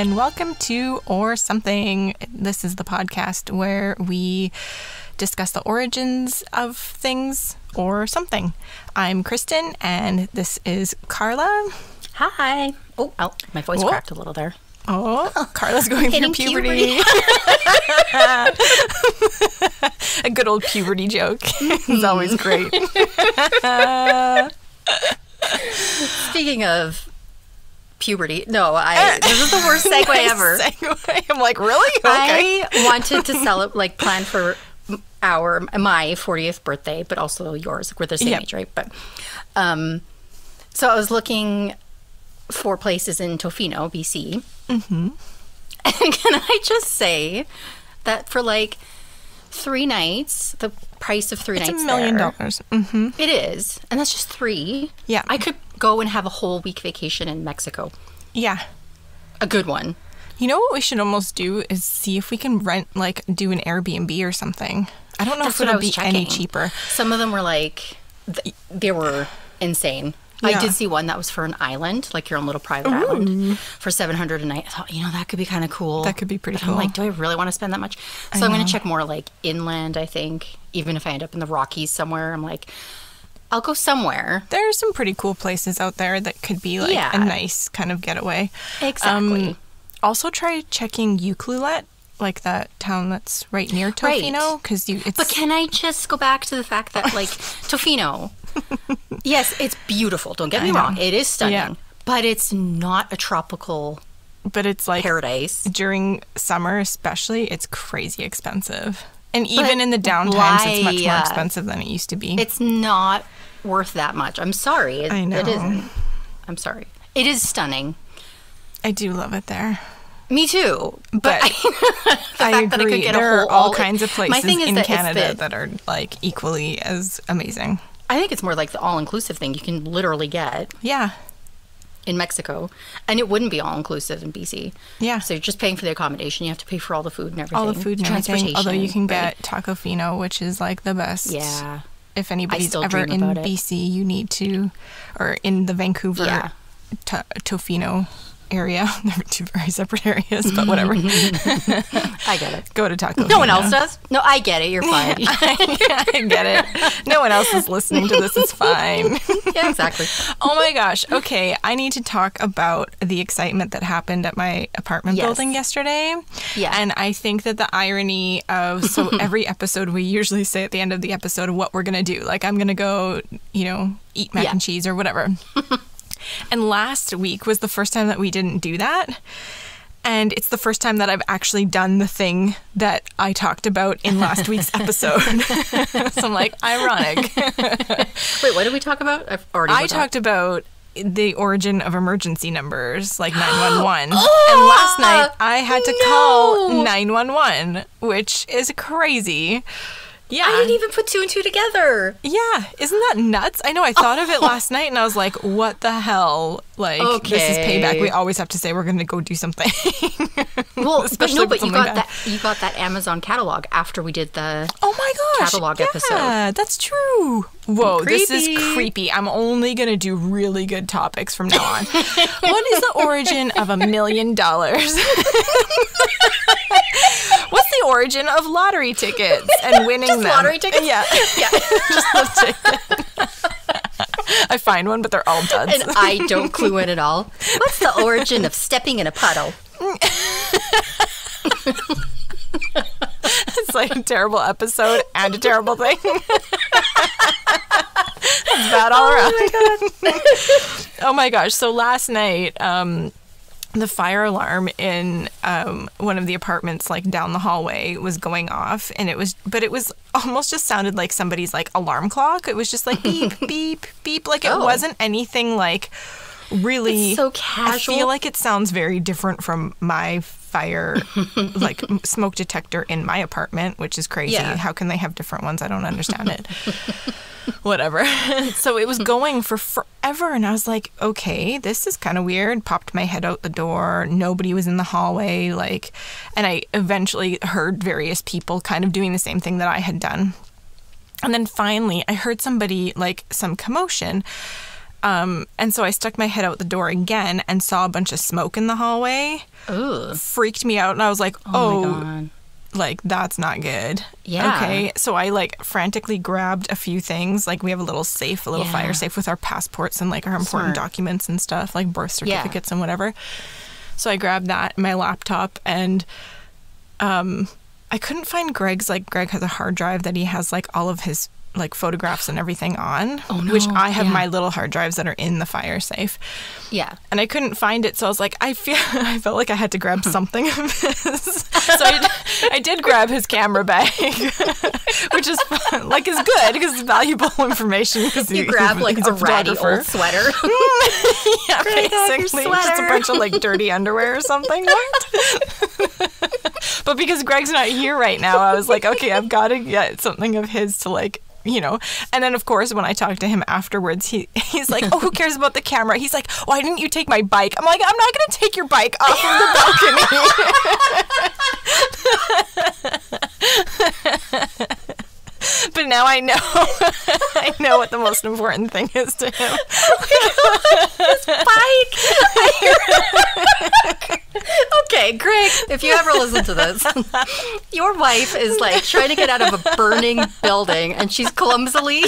and welcome to Or Something. This is the podcast where we discuss the origins of things or something. I'm Kristen, and this is Karla. Hi. Oh, my voice cracked a little there. Oh, Karla's going through puberty. A good old puberty joke is always great. Speaking of puberty, this is the worst segue ever. I'm like, really? Okay. I wanted to plan for my 40th birthday, but also yours. We're the same age, right? But so I was looking for places in Tofino, BC. Mm-hmm. And can I just say that for 3 nights, the price of 3 nights $1 million. Mm-hmm. It is. And that's just 3. Yeah. I could go and have a whole week vacation in Mexico. Yeah. A good one. You know what we should almost do is see if we can rent, do an Airbnb or something. I don't know if it'll be any cheaper. Some of them were they were insane. Yeah. I did see one that was for an island, your own little private island, for $700 a night. I thought, that could be kind of cool. That could be pretty cool. I'm do I really want to spend that much? So I'm going to check more inland, I think. Even if I end up in the Rockies somewhere, I'm I'll go somewhere. There are some pretty cool places out there that could be a nice kind of getaway. Exactly. Also try checking Ucluelet, that town that's right near Tofino. Right. But can I just go back to the fact that Tofino... Yes, it's beautiful. Don't get me wrong. It is stunning. Yeah. But it's not a tropical paradise. During summer especially, it's crazy expensive. And even in the downtimes, it's much more expensive than it used to be. It's not worth that much. I'm sorry. I know. It isn't. I'm sorry. It is stunning. I do love it there. Me too. But I agree. There are all kinds of places in Canada that are equally as amazing. I think it's more the all-inclusive thing you can literally get. Yeah. In Mexico. And it wouldn't be all-inclusive in BC. Yeah. So you're just paying for the accommodation. You have to pay for all the food and everything. All the food and everything. Although you can get Tacofino, which is the best. Yeah. If anybody's ever in BC, you need to, or in the Vancouver Tofino area. They're 2 very separate areas, but whatever. I get it. Go to Taco. No one else does? No, I get it. You're fine. I get it. No one else is listening to this. It's fine. Yeah, exactly. Oh my gosh. Okay, I need to talk about the excitement that happened at my apartment building yesterday. Yeah. And I think that the irony of, every episode we usually say at the end of the episode what we're going to do. I'm going to go, eat mac and cheese or whatever. And last week was the first time that we didn't do that. And it's the first time that I've actually done the thing that I talked about in last week's episode. So I'm ironic. Wait, what did we talk about? I talked about the origin of emergency numbers, 911. And last night I had to call 911, which is crazy. Yeah. I didn't even put 2 and 2 together. Yeah. Isn't that nuts? I know. I thought of it last night and I was like, what the hell? This is payback. We always have to say we're going to go do something. Well, but you got that Amazon catalog after we did the catalog episode. Yeah, that's true. Whoa, creepy. This is creepy. I'm only going to do really good topics from now on. What is the origin of $1 million? What's the origin of lottery tickets and winning Just them? Lottery tickets? Yeah. Just the ticket. I find one, but they're all duds. And I don't clue in at all. What's the origin of stepping in a puddle? It's a terrible episode and a terrible thing. It's bad all around. Oh my god. Oh my gosh. So last night, the fire alarm in one of the apartments down the hallway was going off, and it was almost just sounded like somebody's alarm clock. It was just beep, beep, beep. It wasn't anything really. It's so casual. I feel like it sounds very different from my fire smoke detector in my apartment, which is crazy. Yeah. How can they have different ones? I don't understand it. Whatever. So it was going for forever, and I was like, okay, this is kind of weird. Popped my head out the door. Nobody was in the hallway, and I eventually heard various people kind of doing the same thing that I had done. And then finally I heard somebody, some commotion, And so I stuck my head out the door again and saw a bunch of smoke in the hallway. Ooh. Freaked me out. And I was like, Oh my God. like, that's not good. Yeah. Okay. So I like frantically grabbed a few things. Like we have a little safe, a little fire safe with our passports and like our important documents and stuff, like birth certificates and whatever. So I grabbed that, my laptop, and I couldn't find Greg's. Like Greg has a hard drive that he has like all of his like photographs and everything on, Oh, no. which I have my little hard drives that are in the fire safe. Yeah. And I couldn't find it, so I was like, I felt like I had to grab something of his. So I did grab his camera bag, which is fun, like is good because it's valuable information. You grab like a ratty old sweater. Yeah, basically just a bunch of like dirty underwear or something. What? But because Greg's not here right now, I was like, okay, I've got to get something of his to like, you know. And then of course when I talked to him afterwards, he's like, oh, who cares about the camera? He's like, why didn't you take my bike? I'm like, I'm not gonna take your bike off of the balcony. But now I know I know what the most important thing is to him. His bike. Okay, Greg, if you ever listen to this, your wife is like trying to get out of a burning building and she's clumsily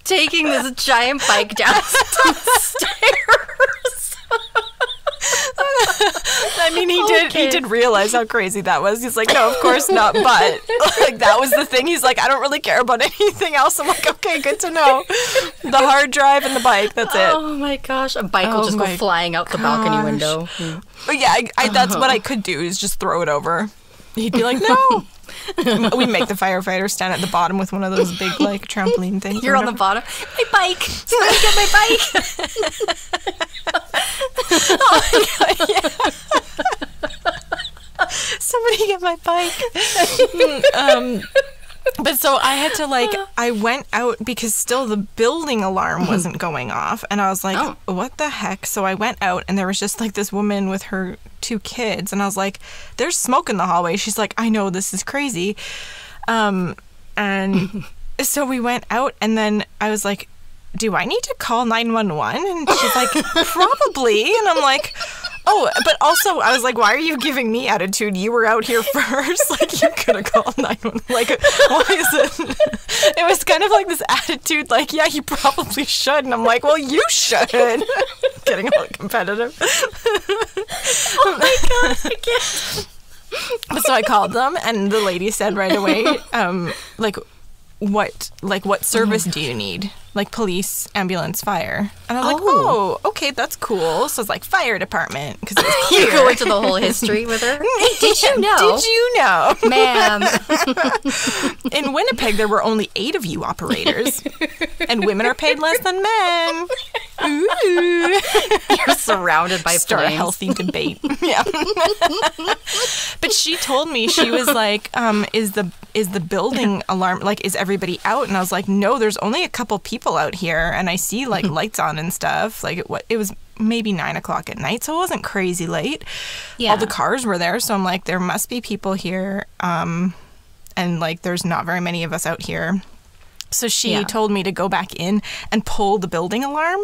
taking this giant bike down some stairs. I mean, he did realize how crazy that was. He's like, no, of course not, but like that was the thing. He's like, I don't really care about anything else. I'm like, okay, good to know. The hard drive and the bike, that's it. Oh my gosh, a bike will just go flying out the balcony window. But yeah, that's what I could do is just throw it over. He'd be like, no. We make the firefighters stand at the bottom with one of those big like trampoline things. You're on the bottom. My bike. Somebody get my bike. Oh my God, yeah. Somebody get my bike. But so I had to like, I went out because still the building alarm wasn't going off. And I was like, what the heck? So I went out and there was just like this woman with her 2 kids. And I was like, there's smoke in the hallway. She's like, I know, this is crazy. And so we went out and then I was like, do I need to call 911? And she's like, probably. And I'm like, oh, but also I was like, why are you giving me attitude? You were out here first. Like, you could have called 911. Like, why is it? It was kind of like this attitude, like, yeah, you probably should. And I'm like, well, you should. Getting all competitive. Oh my God, I can't. So I called them and the lady said right away, what service do you need? Like police, ambulance, fire. And I was like, oh, okay, that's cool. So it's like fire department. Because you go into the whole history with her. Hey, did you know? Did you know? Ma'am. In Winnipeg, there were only 8 of you operators. And women are paid less than men. Ooh. You're surrounded by Start flames. a healthy debate. Yeah. But she told me, she was like, is the building alarm, like, is everybody out? And I was like, no, there's only a couple people out here and I see like lights on and stuff. Like it was maybe 9 o'clock at night, so it wasn't crazy late. Yeah. All the cars were there, so I'm like, there must be people here. And like there's not very many of us out here. So she told me to go back in and pull the building alarm.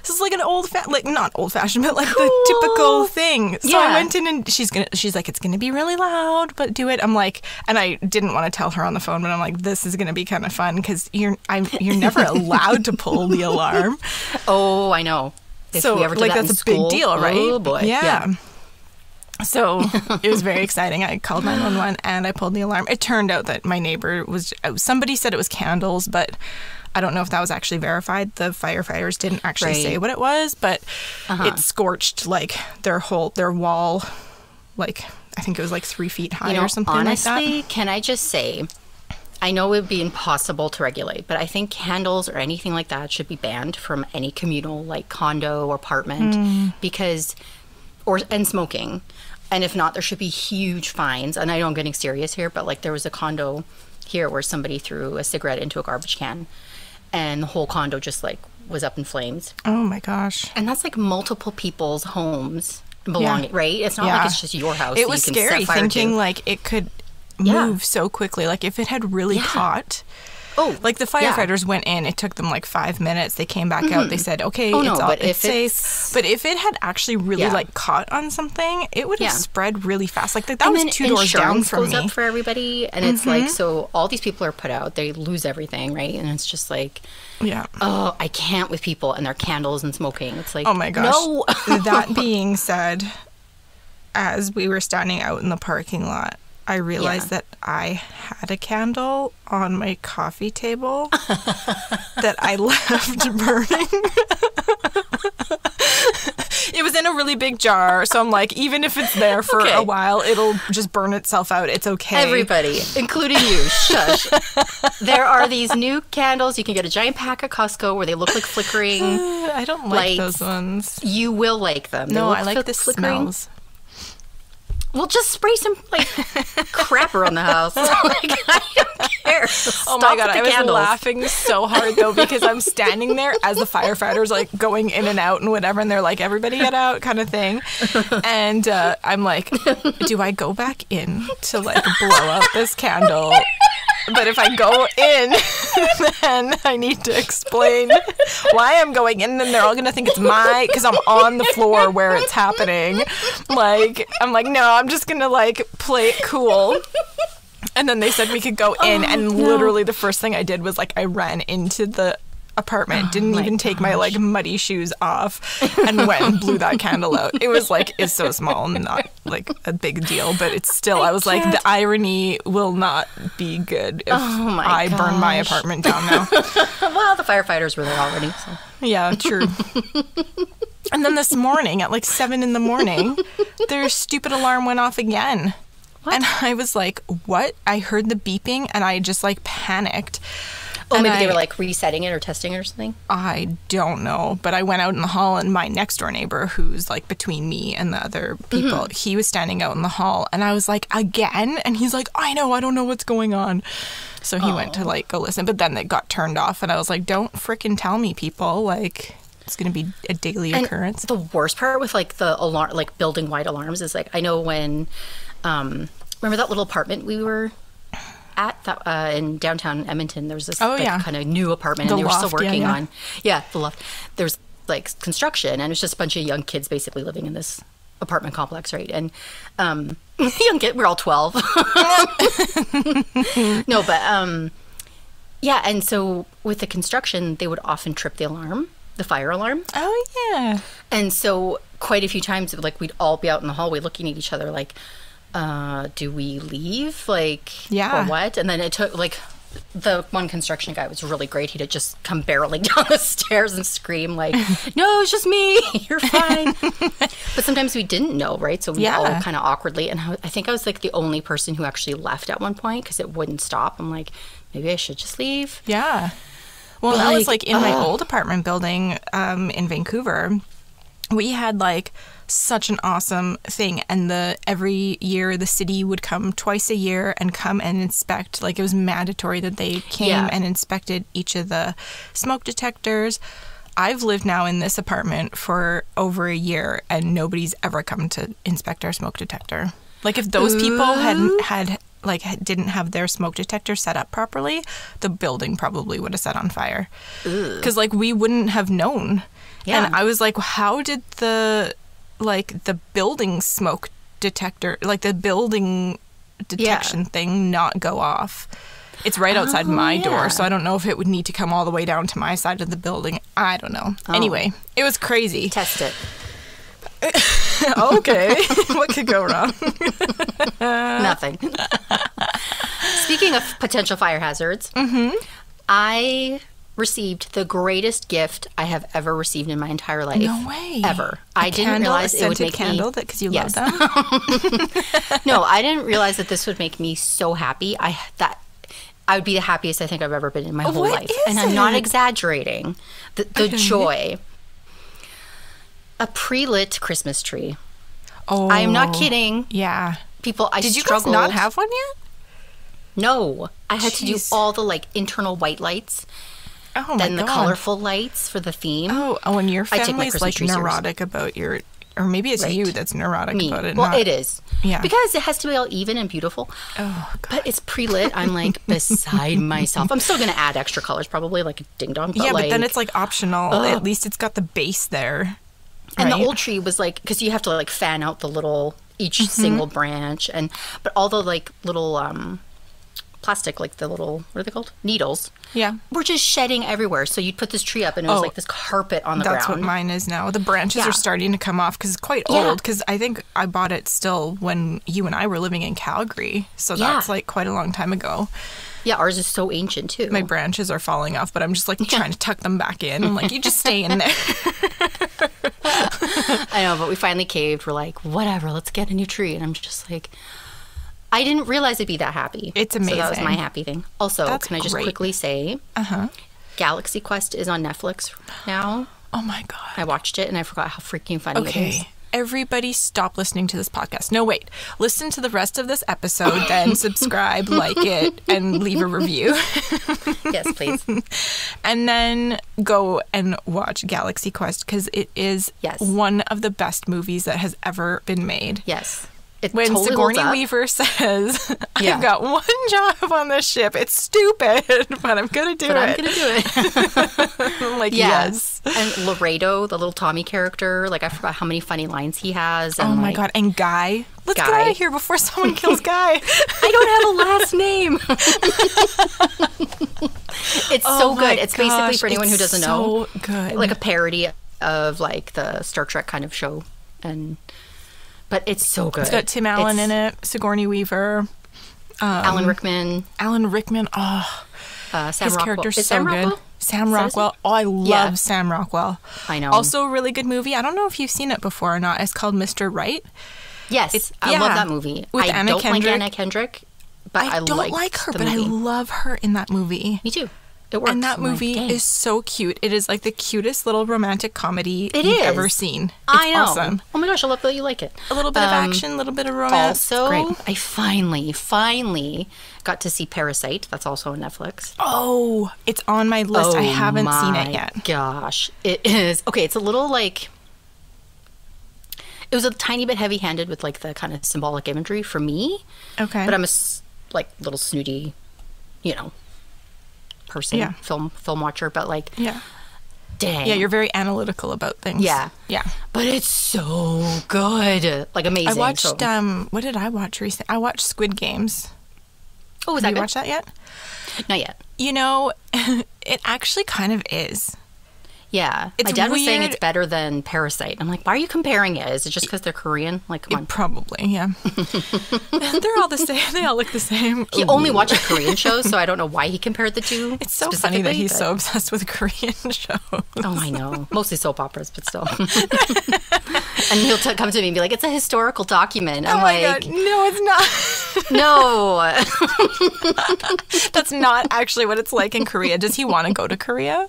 This is like an not old fashioned, but like the typical thing. So I went in and she's like, it's gonna be really loud, but do it. I'm like, and I didn't want to tell her on the phone, but I'm like, this is gonna be kind of fun because you're never allowed to pull the alarm. Oh, I know. If we ever did like that that's in a school, big deal, right? Oh boy. Yeah. So it was very exciting. I called 911 and I pulled the alarm. It turned out that my neighbor was, somebody said it was candles, but I don't know if that was actually verified. The firefighters didn't actually say what it was, but it scorched like their wall, like I think it was like 3 feet high or something honestly, like that. Can I just say, I know it would be impossible to regulate, but I think candles or anything like that should be banned from any communal like condo or apartment because, and smoking. And if not, there should be huge fines. And I know I'm getting serious here, but like there was a condo here where somebody threw a cigarette into a garbage can and the whole condo just like was up in flames. Oh my gosh. And that's like multiple people's homes belonging, right? It's not like it's just your house. It was scary thinking like it could move so quickly. Like if it had really caught, Oh, like the firefighters went in. It took them like 5 minutes. They came back out. They said, "Okay, it's safe." But if it had actually really like caught on something, it would have spread really fast. Like that was 2 doors down from me. Goes up for everybody, and it's like, so all these people are put out. They lose everything, right? And it's just like, oh, I can't with people and their candles and smoking. It's like, oh my gosh. No. That being said, as we were standing out in the parking lot, I realized that I had a candle on my coffee table that I left burning. It was in a really big jar, so I'm like, even if it's there for a while, it'll just burn itself out. It's okay. Everybody, including you, shush. There are these new candles. You can get a giant pack at Costco where they look like flickering. I don't like those ones. You will like them. No, I like the smells. Well, just spray some like crapper on the house. Like, I don't care. Oh my God, I was laughing so hard though because I'm standing there as the firefighters like going in and out and whatever, and they're like, "Everybody get out," kind of thing. And I'm like, "Do I go back in to like blow out this candle?" But if I go in, then I need to explain why I'm going in. Then they're all going to think it's because I'm on the floor where it's happening. Like, I'm like, no, I'm just going to like play it cool. And then they said we could go in. Literally the first thing I did was like, I ran into the apartment, didn't even take my like muddy shoes off, and went and blew that candle out. It was like, it's so small and not like a big deal, but it's still, I was like, the irony will not be good if I burn my apartment down now. Well, the firefighters were there already, so. Yeah, true. And then this morning at like 7 a.m, their stupid alarm went off again. What? And I was like, what? I heard the beeping and I just like panicked. Oh, maybe they were like resetting it or testing it or something? I don't know. But I went out in the hall and my next door neighbor, who's like between me and the other people, he was standing out in the hall. And I was like, again? And he's like, I know, I don't know what's going on. So he went to like go listen. But then it got turned off. And I was like, don't frickin' tell me, people. Like, it's going to be a daily occurrence. The worst part with like the alarm, like building wide alarms is like, I know when, remember that little apartment we were at that in downtown Edmonton, there was this kind of new apartment, and they were still working on the loft. There's like construction, and it's just a bunch of young kids basically living in this apartment complex, right? And young kid, we're all 12. No, but and so with the construction, they would often trip the alarm, the fire alarm. Oh yeah. And so quite a few times, like we'd all be out in the hallway looking at each other, like, do we leave? Like, or what? And then it took, like, the one construction guy was really great. He'd just come barreling down the stairs and scream, like, no, it's just me. You're fine. But sometimes we didn't know, right? So we all kind of awkwardly. And I think I was, like, the only person who actually left at one point because it wouldn't stop. I'm like, maybe I should just leave. Yeah. Well, that was, like, in my old apartment building in Vancouver. We had, like, such an awesome thing, and every year the city would come twice a year and come and inspect. Like, it was mandatory that they came and inspected each of the smoke detectors. I've lived now in this apartment for over a year, and nobody's ever come to inspect our smoke detector. Like, if those people didn't have their smoke detector set up properly, the building probably would have set on fire. Because, like, we wouldn't have known. Yeah. And I was like, how did the building smoke detector, like the building detection thing, not go off? It's right outside my door, so I don't know if it would need to come all the way down to my side of the building. I don't know. Anyway, it was crazy. Test it. Okay. What could go wrong? Nothing. Speaking of potential fire hazards, I received the greatest gift I have ever received in my entire life. No way. Ever. I didn't realize it would make candle because you love them? No, I didn't realize that this would make me so happy. I would be the happiest I think I've ever been in my whole life. And I'm not exaggerating. The joy. A pre-lit Christmas tree. Oh. I am not kidding. Yeah. People, Did you guys not have one yet? No. I had to do all the like internal white lights. Oh, then the colorful lights for the theme. Oh, and your family's like neurotic about your Or maybe it's Right. you that's neurotic Me. about it. Well, not- it is. Yeah. Because it has to be all even and beautiful. Oh, God. But it's pre-lit. I'm like beside myself. I'm still going to add extra colors probably, like a ding-dong. Yeah, like, but then it's like optional. At least it's got the base there. And the right? old tree was like, because you have to like fan out the little, each single branch. But all the like little plastic, like the little, what are they called? Needles. Yeah. Were just shedding everywhere. So you'd put this tree up and it was like this carpet on the That's ground. what mine is now. The branches Yeah. are starting to come off because it's quite Yeah. old. Because I think I bought it still when you and I were living in Calgary. So that's like quite a long time ago. Yeah, ours is so ancient too. My branches are falling off, but I'm just like trying to tuck them back in. I'm like, you just stay in there. I know, but we finally caved. We're like, whatever, let's get a new tree. And I'm just like, I didn't realize it'd be that happy. It's So that was amazing. my happy thing. Also, That's can I just great. quickly say, Galaxy Quest is on Netflix now. Oh my God. I watched it and I forgot how freaking funny it is. Okay. Everybody stop listening to this podcast. No, wait. Listen to the rest of this episode, then subscribe, like it, and leave a review. Yes, please. And then go and watch Galaxy Quest because it is Yes. one of the best movies that has ever been made. Yes. It When totally Sigourney holds up. Weaver says, Yeah. I've got one job on this ship. It's stupid, but I'm going to do But it. I'm going to do it. I'm like, Yeah. yes. And Laredo, the little Tommy character, like I forgot how many funny lines he has. And Oh my like, God. And Guy. Let's get Guy. out of here before someone kills Guy. I don't have a last name. It's so Oh my good. It's basically, gosh, for anyone who it's doesn't know, so good. like a parody of like the Star Trek kind of show. But it's so good. It's got Tim Allen in it, Sigourney Weaver, Alan Rickman, Alan Rickman. Oh, Sam his Rockwell. character's Is so Sam good. Rockwell? Sam Is that his Rockwell. name? Oh, I love Yeah. Sam Rockwell. I know. Also, a really good movie. I don't know if you've seen it before or not. It's called Mr. Right. Yes, I yeah, love that movie. with I Anna don't Kendrick. like Anna Kendrick, but I don't liked like her, the but I movie. love her in that movie. Me too. It works. And that I'm like, movie dang. is so cute. It is like the cutest little romantic comedy It you've is. ever seen. It's I know. awesome. Oh my gosh, I love that you like it. A little bit of action, a little bit of romance. Also, Great. I finally got to see Parasite. That's also on Netflix. Oh, it's on my list. I haven't seen it yet. Gosh, it is. Okay, it's a little like. It was a tiny bit heavy-handed with like the kind of symbolic imagery for me, Okay. but I'm a like little snooty, person, Yeah. film watcher. But like, yeah. dang, Yeah, you're very analytical about things. Yeah. Yeah. But it's so good, like amazing. I watched, So- what did I watch recently? I watched Squid Games. oh, was Have that you good? watched that yet? Not yet. You know, it actually kind of is. Yeah, It's my dad was saying weird. it's better than Parasite. I'm like, why are you comparing it? Is it just because they're Korean? Like, come on. Probably, yeah. They're all the same. They all look the same. He only watches Korean shows, so I don't know why he compared the two. It's so funny that specifically, he's but- so obsessed with Korean shows. Oh, I know. Mostly soap operas, but still. And he'll come to me and be like, "It's a historical document." I'm Oh my like, God. No, it's not. "No." That's not actually what it's like in Korea. Does he want to go to Korea?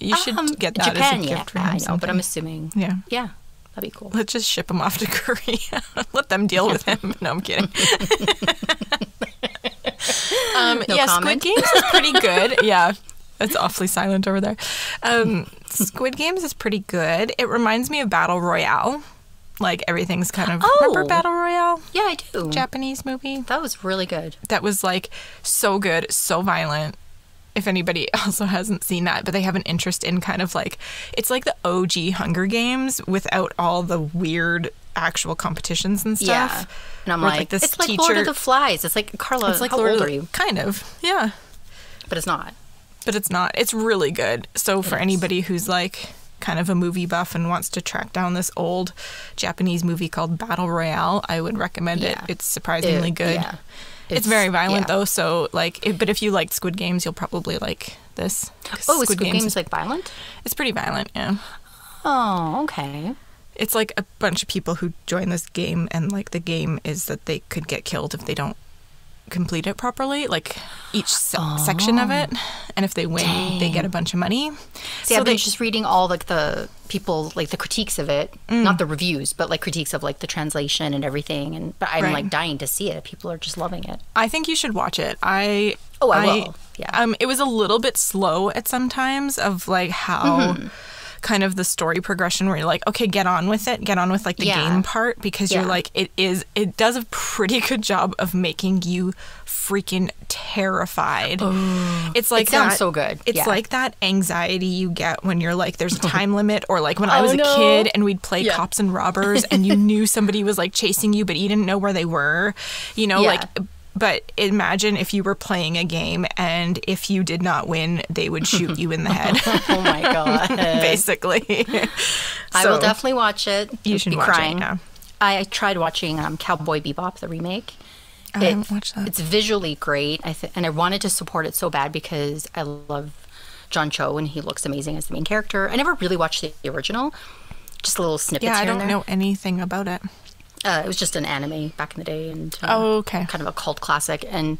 You should get that Japan, as a yeah, gift for him. I know, but sometime. I'm assuming. Yeah. Yeah, that'd be cool. Let's just ship him off to Korea. Let them deal with him. No, I'm kidding. No yeah, Squid comment? Games is pretty good. Yeah, it's awfully silent over there. Squid Games is pretty good. It reminds me of Battle Royale. Like everything's kind of remember Oh. Battle Royale? Yeah, I do. Japanese movie That was really good. that was like so good, so violent. If anybody also hasn't seen that, but they have an interest in kind of like, it's like the OG Hunger Games without all the weird actual competitions and stuff. Yeah. And I'm Where, like, this it's like Lord of the Flies. It's like, Karla, it's like how Lord old of are you? Kind of, yeah. But it's not. But it's not. It's really good. So for anybody who's like kind of a movie buff and wants to track down this old Japanese movie called Battle Royale, I would recommend Yeah. it. It's surprisingly good. Yeah. It's very violent yeah. though, so like, but if you liked Squid Games, you'll probably like this. 'Cause Oh, is Squid Games like violent? It's pretty violent, yeah. Oh, okay. It's like a bunch of people who join this game, and like the game is that they could get killed if they don't complete it properly, like each section of it, and if they win, they get a bunch of money. See, So I've been they- just reading all like the people, like the critiques of it, not the reviews, but like critiques of like the translation and everything. And but I'm Right. like dying to see it. People are just loving it. I think you should watch it. I will. Yeah. It was a little bit slow at some times of like how, kind of the story progression where you're like, okay, get on with it. Get on with like the game part, because you're like, it does a pretty good job of making you freaking terrified. It's like, it sounds so good. It's like that anxiety you get when you're like, there's a time limit, or like when I was a kid and we'd play cops and robbers and you knew somebody was like chasing you, but you didn't know where they were, you know, like, but imagine if you were playing a game and if you did not win, they would shoot you in the head. Oh my God. Basically. I will definitely watch it. You should watch it, yeah. I tried watching Cowboy Bebop, the remake. I haven't watched that. It's visually great, and I wanted to support it so bad because I love John Cho and he looks amazing as the main character. I never really watched the original, just little snippets here and there. Yeah, I don't know anything about it. It was just an anime back in the day, and kind of a cult classic. And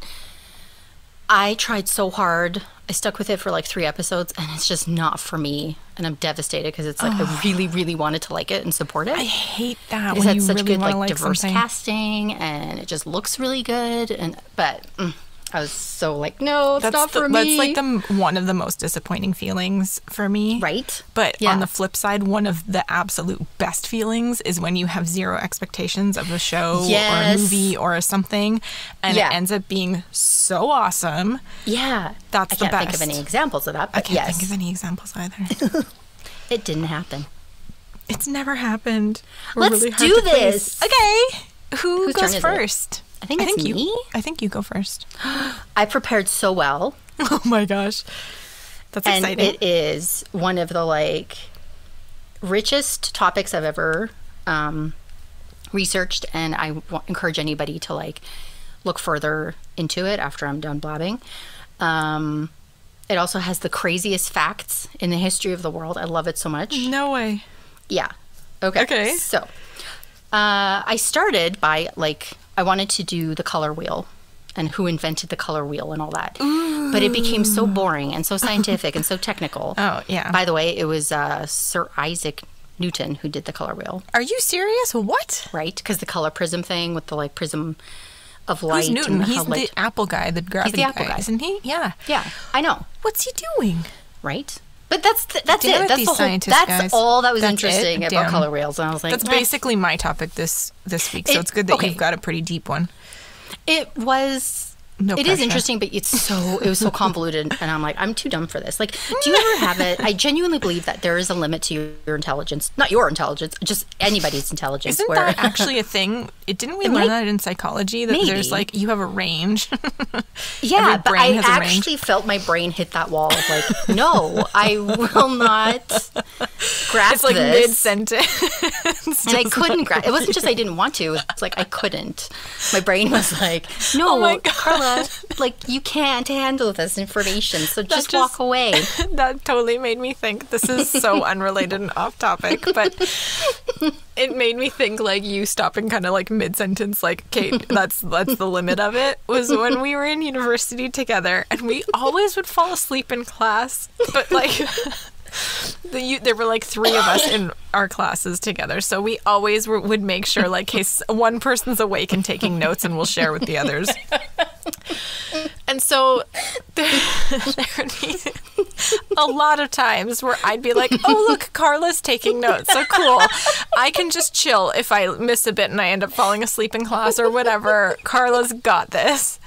I tried so hard. I stuck with it for like 3 episodes, and it's just not for me. And I'm devastated because it's like I really, really wanted to like it and support it. I hate that because when it's you such really good like diverse something. casting, and it just looks really good. But I was so like, no, it's not for me. That's like one of the most disappointing feelings for me. Right. But on the flip side, one of the absolute best feelings is when you have zero expectations of a show or a movie or something, and it ends up being so awesome. Yeah. That's the best. I can't think of any examples of that, but I can't think of any examples either. It didn't happen. It's never happened. Let's do this. Okay. Whose goes turn first? I think it's me. I think you go first. I prepared so well. Oh my gosh. That's exciting. And it is one of the like richest topics I've ever researched, and I encourage anybody to like look further into it after I'm done blabbing. It also has the craziest facts in the history of the world. I love it so much. No way. Yeah. Okay. So I started by like, I wanted to do the color wheel and who invented the color wheel and all that. Ooh. But it became so boring and so scientific and so technical. Oh, yeah. By the way, it was Sir Isaac Newton who did the color wheel. Are you serious? What? Right? Because the color prism thing with the like prism of light. Who's Newton? He's the apple guy, the gravity guy, isn't he? Yeah. Yeah, I know. What's he doing? Right? But that's it. That's the whole. That's all that was interesting about color wheels. And I was like, that's basically my topic this week. So it's good that you've got a pretty deep one. It was. No it pressure. is interesting, but it was so convoluted, and I'm like, I'm too dumb for this. Like, do you ever have it? I genuinely believe that there is a limit to your intelligence, not your intelligence, just anybody's intelligence. Isn't that actually a thing? Didn't we learn that in psychology? That there's like, you have a range. Yeah, but I actually felt my brain hit that wall of like, no, I will not grasp it's like this. mid-sentence. And I couldn't grasp. It wasn't just I didn't want to. It's like I couldn't. My brain was like, no, Karla, like you can't handle this information, so just walk away. That totally made me think. This is so unrelated and off topic, but it made me think like you stopping kind of like mid-sentence, like, Kate, that's the limit of it, was when we were in university together and we always would fall asleep in class, but like there were like 3 of us in our classes together, so we always would make sure like case one person's awake and taking notes, and we'll share with the others. And so there would be a lot of times where I'd be like, oh, look, Karla's taking notes. So cool. I can just chill if I miss a bit and I end up falling asleep in class or whatever. Karla's got this.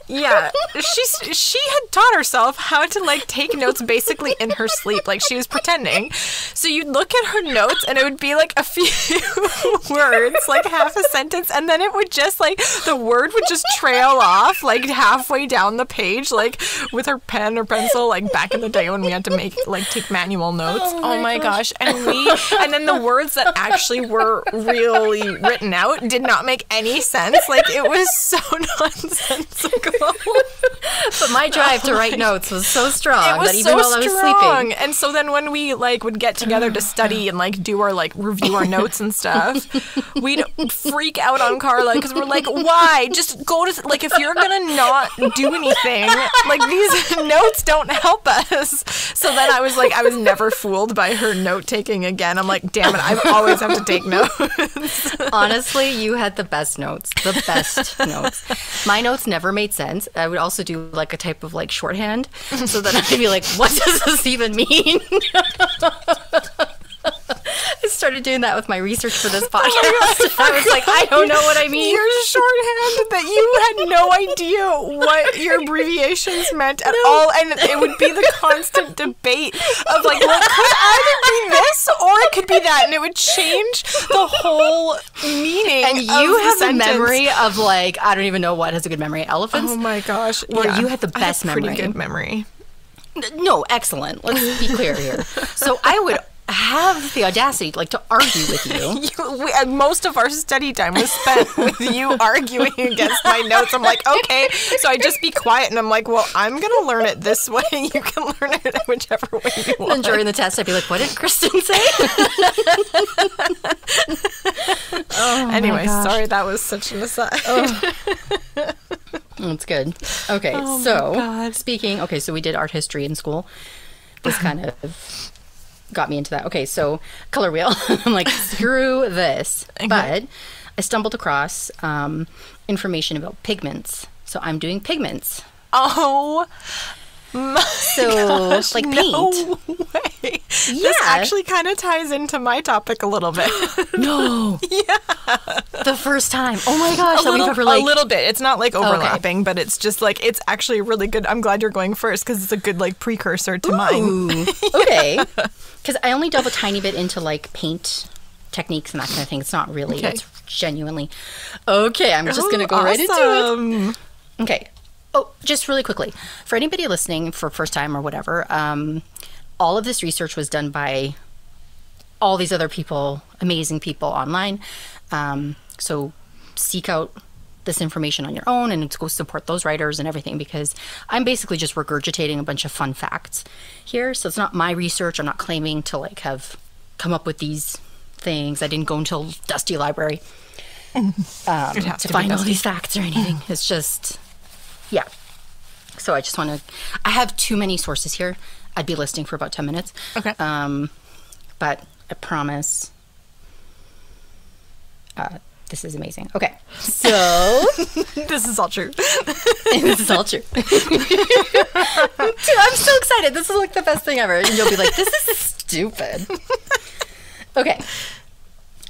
Yeah. She had taught herself how to like take notes basically in her sleep. Like she was pretending. So you'd look at her notes and it would be like a few words, like half a sentence. And then it would just like, the word would just trail off like halfway down the page, like with her pen or pencil, like back in the day when we had to take manual notes. Oh my gosh. And then the words that actually were really written out did not make any sense. Like it was so nonsensical. But my drive to write notes was so strong that even while I was sleeping. And so then when we like would get together to study and like do our like review our notes and stuff, we'd freak out on Karla because we're like, why? Just go to like, if you're gonna not do anything, like these notes don't help us. So then I was never fooled by her note taking again. I'm like, damn it, I always have to take notes. Honestly, you had the best notes. The best notes. My notes never made sense. I would also do like a type of like shorthand so that I'd be like, what does this even mean? I started doing that with my research for this podcast. I was like, I don't know what I mean. You're shorthand that you had no idea what your abbreviations meant at all, and it would be the constant debate of like, well, it could either be this or it could be that, and it would change the whole meaning. And you have a memory of like, I don't even know what has a good memory. Elephants. Oh my gosh! Or you had the best memory. Pretty good memory. No, excellent. Let's be clear here. So I would have the audacity like to argue with you. Most of our study time was spent with you arguing against my notes. I'm like, okay, so I just be quiet, and I'm like, well, I'm gonna learn it this way. You can learn it whichever way you want. And during the test, I'd be like, what did Kristen say? Anyway, sorry, that was such an aside. That's good. Okay, so speaking, so we did art history in school. This kind of got me into that. Okay, so color wheel. I'm like, screw this. Okay. But I stumbled across information about pigments. So I'm doing pigments. Oh my gosh, like paint. No way. Yeah. This actually kind of ties into my topic a little bit. No. Yeah. The first time. Oh my gosh. A little bit. It's not like overlapping, but it's just like, it's actually really good. I'm glad you're going first because it's a good like precursor to mine. Okay. Because I only delve a tiny bit into like paint techniques and that kind of thing. It's not really, it's genuinely. Okay, I'm just going to go right into it. Okay. Oh, just really quickly. For anybody listening for first time or whatever, all of this research was done by all these other people, amazing people online. So seek out this information on your own and go support those writers and everything, because I'm basically just regurgitating a bunch of fun facts here. So it's not my research. I'm not claiming to like have come up with these things. I didn't go until Dusty Library to find all these facts or anything. It's just, yeah. So I just want to, I have too many sources here. I'd be listing for about 10 minutes. Okay. But I promise this is amazing. Okay. So this is all true. This is all true. Dude, I'm so excited. This is like the best thing ever. And you'll be like, this is stupid. Okay.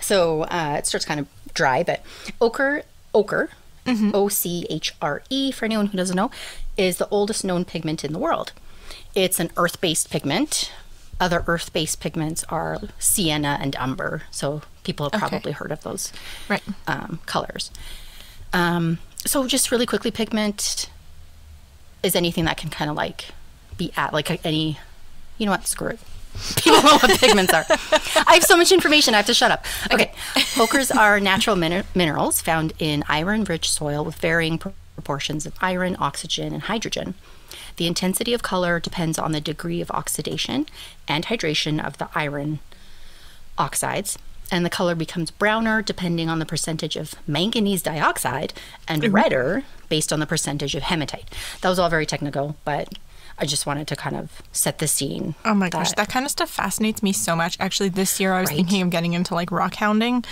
So it starts kind of dry, but ochre, mm-hmm. O-C-H-R-E, for anyone who doesn't know, is the oldest known pigment in the world. It's an earth-based pigment. Other earth-based pigments are sienna and umber. So people have probably heard of those colors. So just really quickly, pigment is anything that can kind of like be at like any, you know what, screw it. People know what pigments are. I have so much information, I have to shut up. Okay. Ochres are natural minerals found in iron-rich soil with varying proportions of iron, oxygen, and hydrogen. The intensity of color depends on the degree of oxidation and hydration of the iron oxides, and the color becomes browner depending on the percentage of manganese dioxide and redder based on the percentage of hematite. That was all very technical, but I just wanted to kind of set the scene. Oh my gosh, that kind of stuff fascinates me so much. Actually, this year I was thinking of getting into like rock hounding,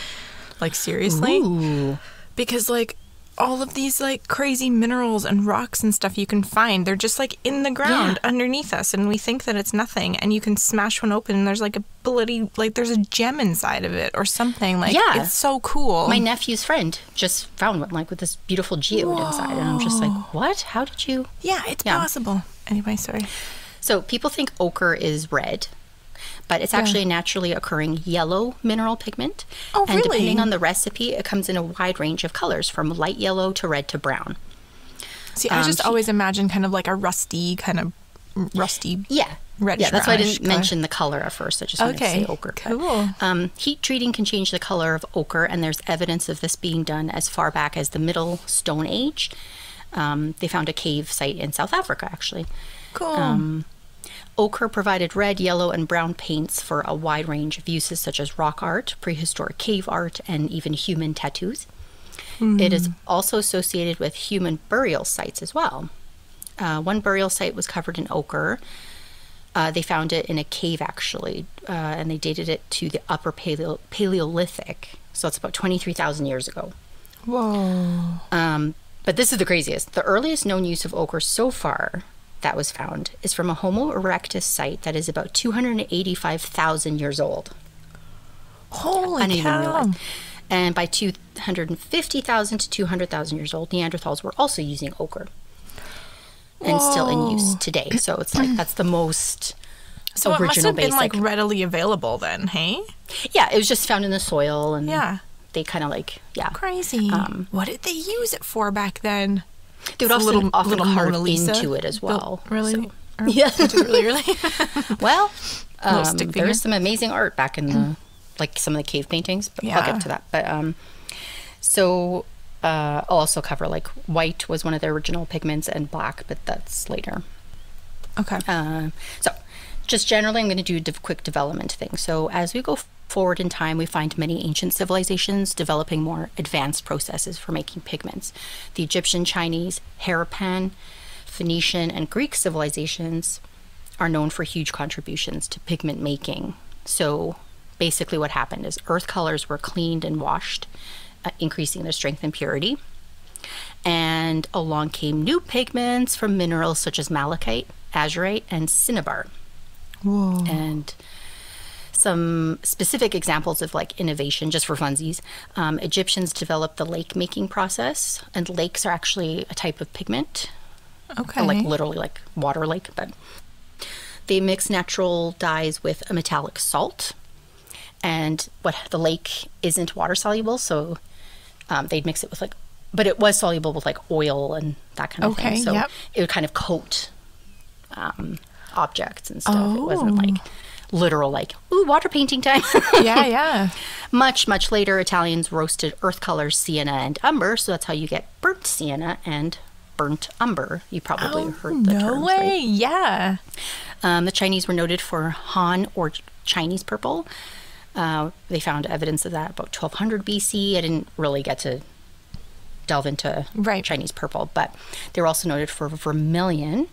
like seriously. Ooh. Because like all of these like crazy minerals and rocks and stuff you can find, they're just like in the ground underneath us, and we think that it's nothing, and you can smash one open and there's like a bloody, like there's a gem inside of it or something. Like it's so cool. My nephew's friend just found one like with this beautiful geode inside, and I'm just like, what? How did you? Yeah, it's possible. Anyway, sorry. So people think ochre is red, but it's actually a naturally occurring yellow mineral pigment. Oh, and depending on the recipe, it comes in a wide range of colors, from light yellow to red to brown. See, I just always imagine kind of like a rusty, reddish Yeah, that's why I didn't mention the color at first. I just wanted to say ochre. Cool. But, heat treating can change the color of ochre, and there's evidence of this being done as far back as the Middle Stone Age. They found a cave site in South Africa, actually. Cool. Ochre provided red, yellow, and brown paints for a wide range of uses, such as rock art, prehistoric cave art, and even human tattoos. It is also associated with human burial sites as well. One burial site was covered in ochre. They found it in a cave, actually, and they dated it to the Upper Paleolithic. So it's about 23,000 years ago. Whoa. But this is the craziest. The earliest known use of ochre so far that was found is from a Homo erectus site that is about 285,000 years old. Holy I didn't even cow. realize. And by 250,000 to 200,000 years old, Neanderthals were also using ochre. And still in use today. So it's like, that's the most So it must original have been basic. like readily available then, hey? Yeah, it was just found in the soil, and Yeah. they kind of like, yeah. Crazy. What did they use it for back then? They would It's a also often little carve Mona Lisa into it as well. Really? So- Or- Yeah. really? Well, Little stick figure. there's some amazing art back in the, like some of the cave paintings, but I'll Yeah. get to that. But I'll also cover like white was one of the original pigments and black, but that's later. Okay. So just generally, I'm going to do quick development things. So as we go forward in time, we find many ancient civilizations developing more advanced processes for making pigments. The Egyptian, Chinese, Harappan, Phoenician, and Greek civilizations are known for huge contributions to pigment making. So basically what happened is earth colors were cleaned and washed, increasing their strength and purity. And along came new pigments from minerals such as malachite, azurite, and cinnabar. Whoa. And some specific examples of like innovation, just for funsies. Egyptians developed the lake making process, and lakes are actually a type of pigment. Okay. Like literally like water lake, but they mix natural dyes with a metallic salt. And what the lake isn't water soluble, so they'd mix it with like, but it was soluble with like oil and that kind of thing. So yep. it would kind of coat objects and stuff. It wasn't like literal like, ooh, water painting time. Yeah, yeah. Much later, Italians roasted earth colors, sienna and umber, so that's how you get burnt sienna and burnt umber. You probably heard the No terms, way. right? Yeah. The Chinese were noted for Han or Chinese purple. They found evidence of that about 1200 BC. I didn't really get to delve into Chinese purple, but they were also noted for vermilion,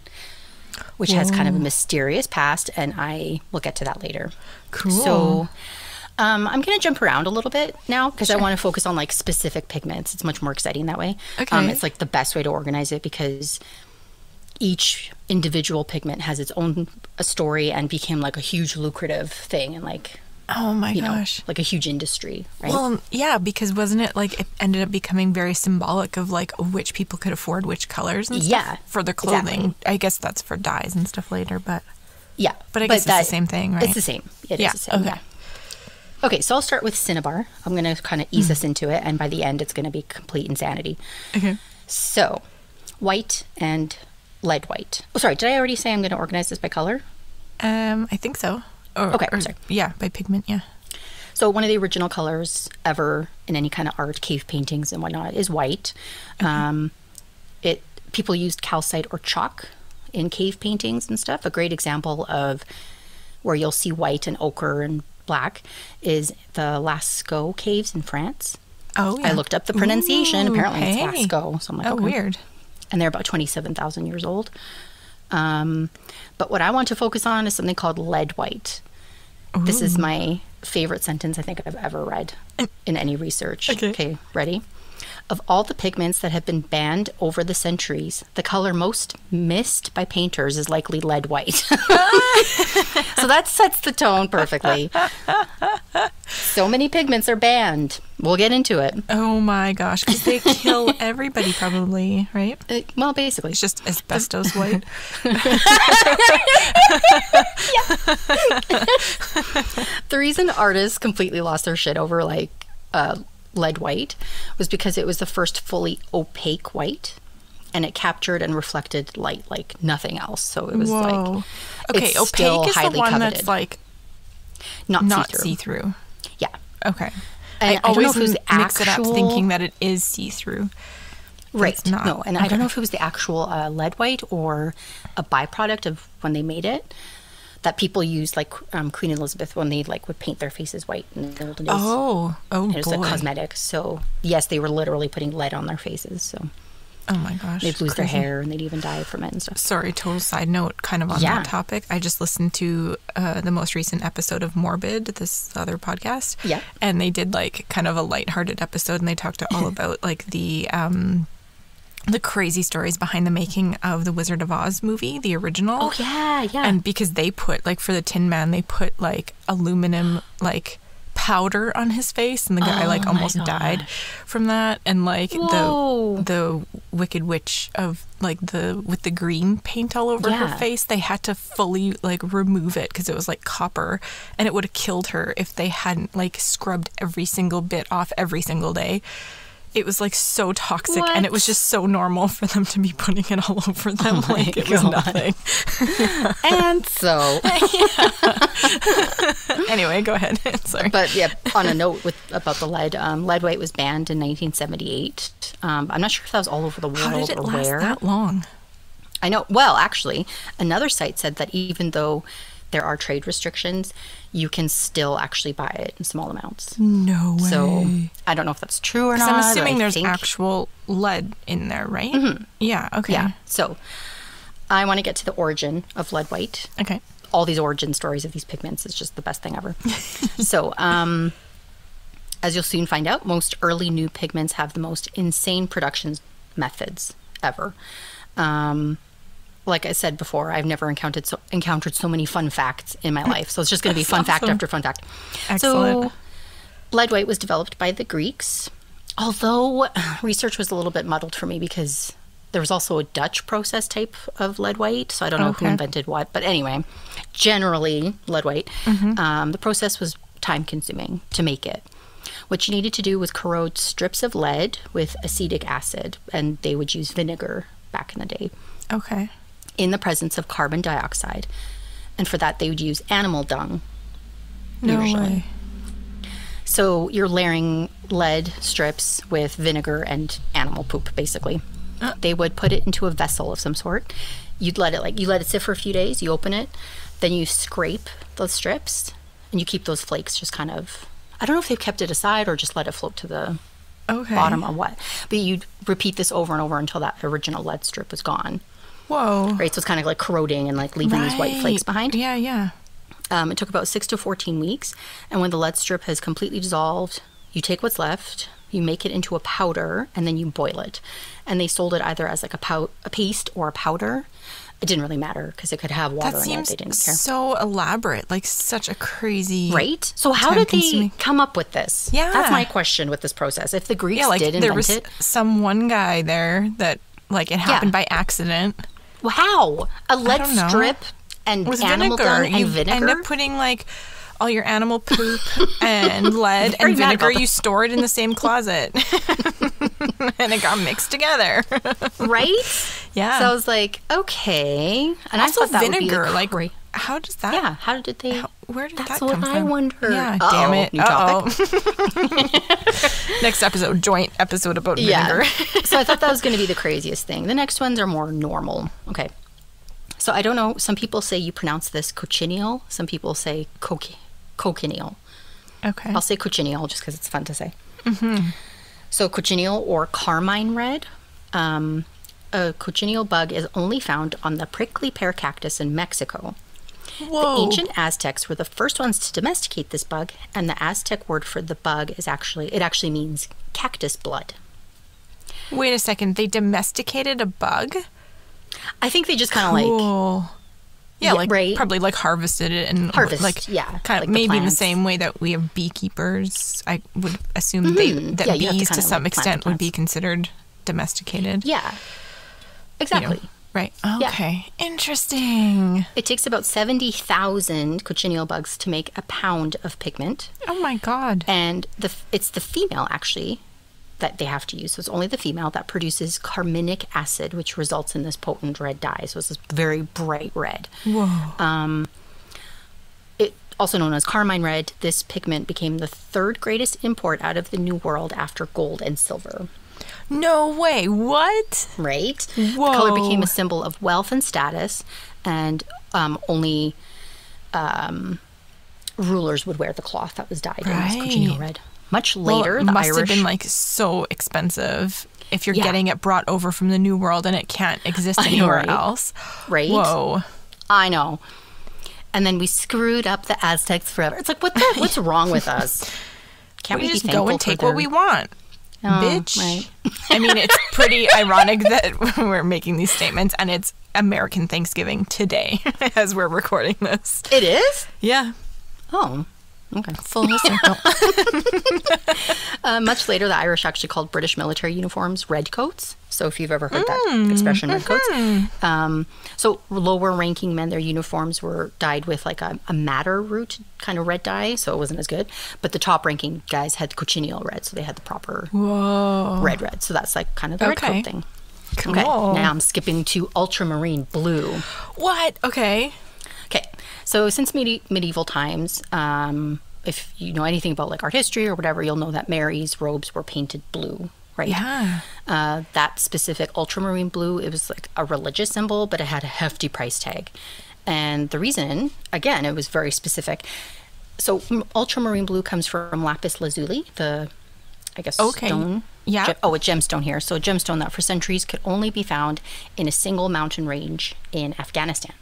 which has kind of a mysterious past, and I will get to that later. Cool. So I'm going to jump around a little bit now because I want to focus on like specific pigments. It's much more exciting that way. Okay. It's like the best way to organize it because each individual pigment has its own story and became like a huge lucrative thing and like, oh my gosh, like a huge industry, right? Well, yeah, because wasn't it like it ended up becoming very symbolic of like which people could afford which colors and stuff for their clothing. Exactly. I guess that's for dyes and stuff later, but yeah, but I guess it's the same thing, right? It's the same. It is the same. Okay. Yeah. Okay, so I'll start with cinnabar. I'm going to kind of ease us into it, and by the end, it's going to be complete insanity. Okay. So, white and lead white. Oh, sorry, did I already say I'm going to organize this by color? I think so. Okay, sorry. Yeah, by pigment, yeah. So one of the original colors ever in any kind of art, cave paintings and whatnot, is white. People used calcite or chalk in cave paintings and stuff. A great example of where you'll see white and ochre and black is the Lascaux caves in France. Oh, yeah. I looked up the pronunciation. Ooh, apparently hey. it's Lascaux. So I'm like, oh, okay. weird. And they're about 27,000 years old. But what I want to focus on is something called lead white. Ooh. This is my favorite sentence I think I've ever read in any research. Okay, ready? Of all the pigments that have been banned over the centuries, the color most missed by painters is likely lead white. So that sets the tone perfectly. So many pigments are banned. We'll get into it. Oh my gosh, because they kill everybody probably, right? Well, basically. It's just asbestos white. The reason artists completely lost their shit over like lead white was because it was the first fully opaque white, and it captured and reflected light like nothing else. So it was like, okay, opaque is the one that's like not see-through. Yeah. Okay. And I always don't know if it was the mix it up thinking that it is see-through. Right. It's not. No, and I don't know if it was the actual lead white or a byproduct of when they made it that people used, like Queen Elizabeth, when they like would paint their faces white in the olden days. Oh, and it was like cosmetic. So yes, they were literally putting lead on their faces. So oh my gosh, they'd lose their hair and they'd even die from it and stuff. Sorry, total side note, kind of on that topic. I just listened to the most recent episode of Morbid, this other podcast. Yeah, and they did like kind of a lighthearted episode, and they talked all about like the crazy stories behind the making of the Wizard of Oz movie, the original. Oh yeah, yeah. And because they put like for the Tin Man, they put like aluminum like powder on his face, and the guy like almost died from that. And like the Wicked Witch of like with the green paint all over her face, they had to fully like remove it because it was like copper, and it would have killed her if they hadn't like scrubbed every single bit off every single day. It was like so toxic, and it was just so normal for them to be putting it all over them like it was nothing. And so, anyway, go ahead. Sorry, but yeah. On a note about the lead, lead white was banned in 1978. I'm not sure if that was all over the world. How did it or last where. that long? I know. Well, actually, another site said that even though there are trade restrictions, you can still actually buy it in small amounts. No way. So I don't know if that's true or not. I'm assuming there's actual lead in there, right? Mm-hmm. Yeah, okay. Yeah. So I want to get to the origin of lead white. Okay. All these origin stories of these pigments is just the best thing ever. So as you'll soon find out, most early new pigments have the most insane production methods ever. Like I said before, I've never encountered so many fun facts in my life. So it's just going to be fun fact after fun fact. Excellent. So lead white was developed by the Greeks, although research was a little bit muddled for me because there was also a Dutch process type of lead white. So I don't know who invented what. But anyway, generally lead white, the process was time consuming to make it. What you needed to do was corrode strips of lead with acetic acid, and they would use vinegar back in the day. Okay. In the presence of carbon dioxide, and for that they would use animal dung. No usually. way. So you're layering lead strips with vinegar and animal poop, basically. They would put it into a vessel of some sort. You let it sit for a few days. You open it, then you scrape those strips, and you keep those flakes just kind of. I don't know if they've kept it aside or just let it float to the bottom or what. But you'd repeat this over and over until that original lead strip was gone. Whoa. Right, so it's kind of like corroding and like leaving these white flakes behind. Yeah, yeah. It took about 6 to 14 weeks. And when the lead strip has completely dissolved, you take what's left, you make it into a powder, and then you boil it. And they sold it either as like a paste or a powder. It didn't really matter because it could have water in it. They didn't care. So elaborate, like such a crazy. Right? So how did they come up with this? Yeah. That's my question with this process. If the Greeks did invent there was it. some one guy there that like it happened by accident. Wow. A lead strip and animal dung and vinegar? You end up putting like all your animal poop and lead and vinegar. You store it in the same closet. And it got mixed together. Right? Yeah. So I was like, okay. And also I thought that vinegar, would be like how does that? Yeah, how did they? Where did that come from? That's what I wonder. Yeah, damn it. New topic. Next episode, joint episode about vinegar. So I thought that was going to be the craziest thing. The next ones are more normal. Okay. So I don't know. Some people say you pronounce this Cochineal. Some people say Cochineal. Okay. I'll say Cochineal just because it's fun to say. Mm-hmm. So Cochineal or Carmine Red. A cochineal bug is only found on the prickly pear cactus in Mexico. Whoa. The ancient Aztecs were the first ones to domesticate this bug, and the Aztec word for the bug is actually means cactus blood. Wait a second, they domesticated a bug? I think they just kind of like probably like harvested it and kind of like maybe in the same way that we have beekeepers. I would assume that bees to some extent would be considered domesticated. Yeah. Exactly. You know, right. Okay. Yeah. Interesting. It takes about 70,000 cochineal bugs to make a pound of pigment. Oh my God. And it's the female actually that they have to use. So it's only the female that produces carminic acid, which results in this potent red dye. So it's this very bright red. Whoa. It also known as Carmine Red, this pigment became the third greatest import out of the New World after gold and silver. No way. What? Right? Whoa. The color became a symbol of wealth and status, and only rulers would wear the cloth that was dyed in this cochineal red. Much later, it must have been like so expensive if you're getting it brought over from the New World and it can't exist anywhere else. Right? Whoa. I know. And then we screwed up the Aztecs forever. It's like, what's wrong with us? Can't we just be go and take what we want? Oh, bitch. Right. I mean, it's pretty ironic that we're making these statements and it's American Thanksgiving today as we're recording this. It is? Yeah. Oh. Okay. Full circle. Much later, the Irish actually called British military uniforms red coats. So if you've ever heard that expression, red coats. So lower ranking men, their uniforms were dyed with like a madder root kind of red dye. So it wasn't as good. But the top ranking guys had cochineal red. So they had the proper red. So that's like kind of the red coat thing. Cool. Okay. Now I'm skipping to ultramarine blue. What? Okay. Okay. So since medieval times, if you know anything about like art history or whatever, you'll know that Mary's robes were painted blue, right? Yeah. That specific ultramarine blue, it was like a religious symbol, but it had a hefty price tag. And the reason, again, it was very specific. So ultramarine blue comes from lapis lazuli, stone. Yeah. A gemstone here. So a gemstone that for centuries could only be found in a single mountain range in Afghanistan.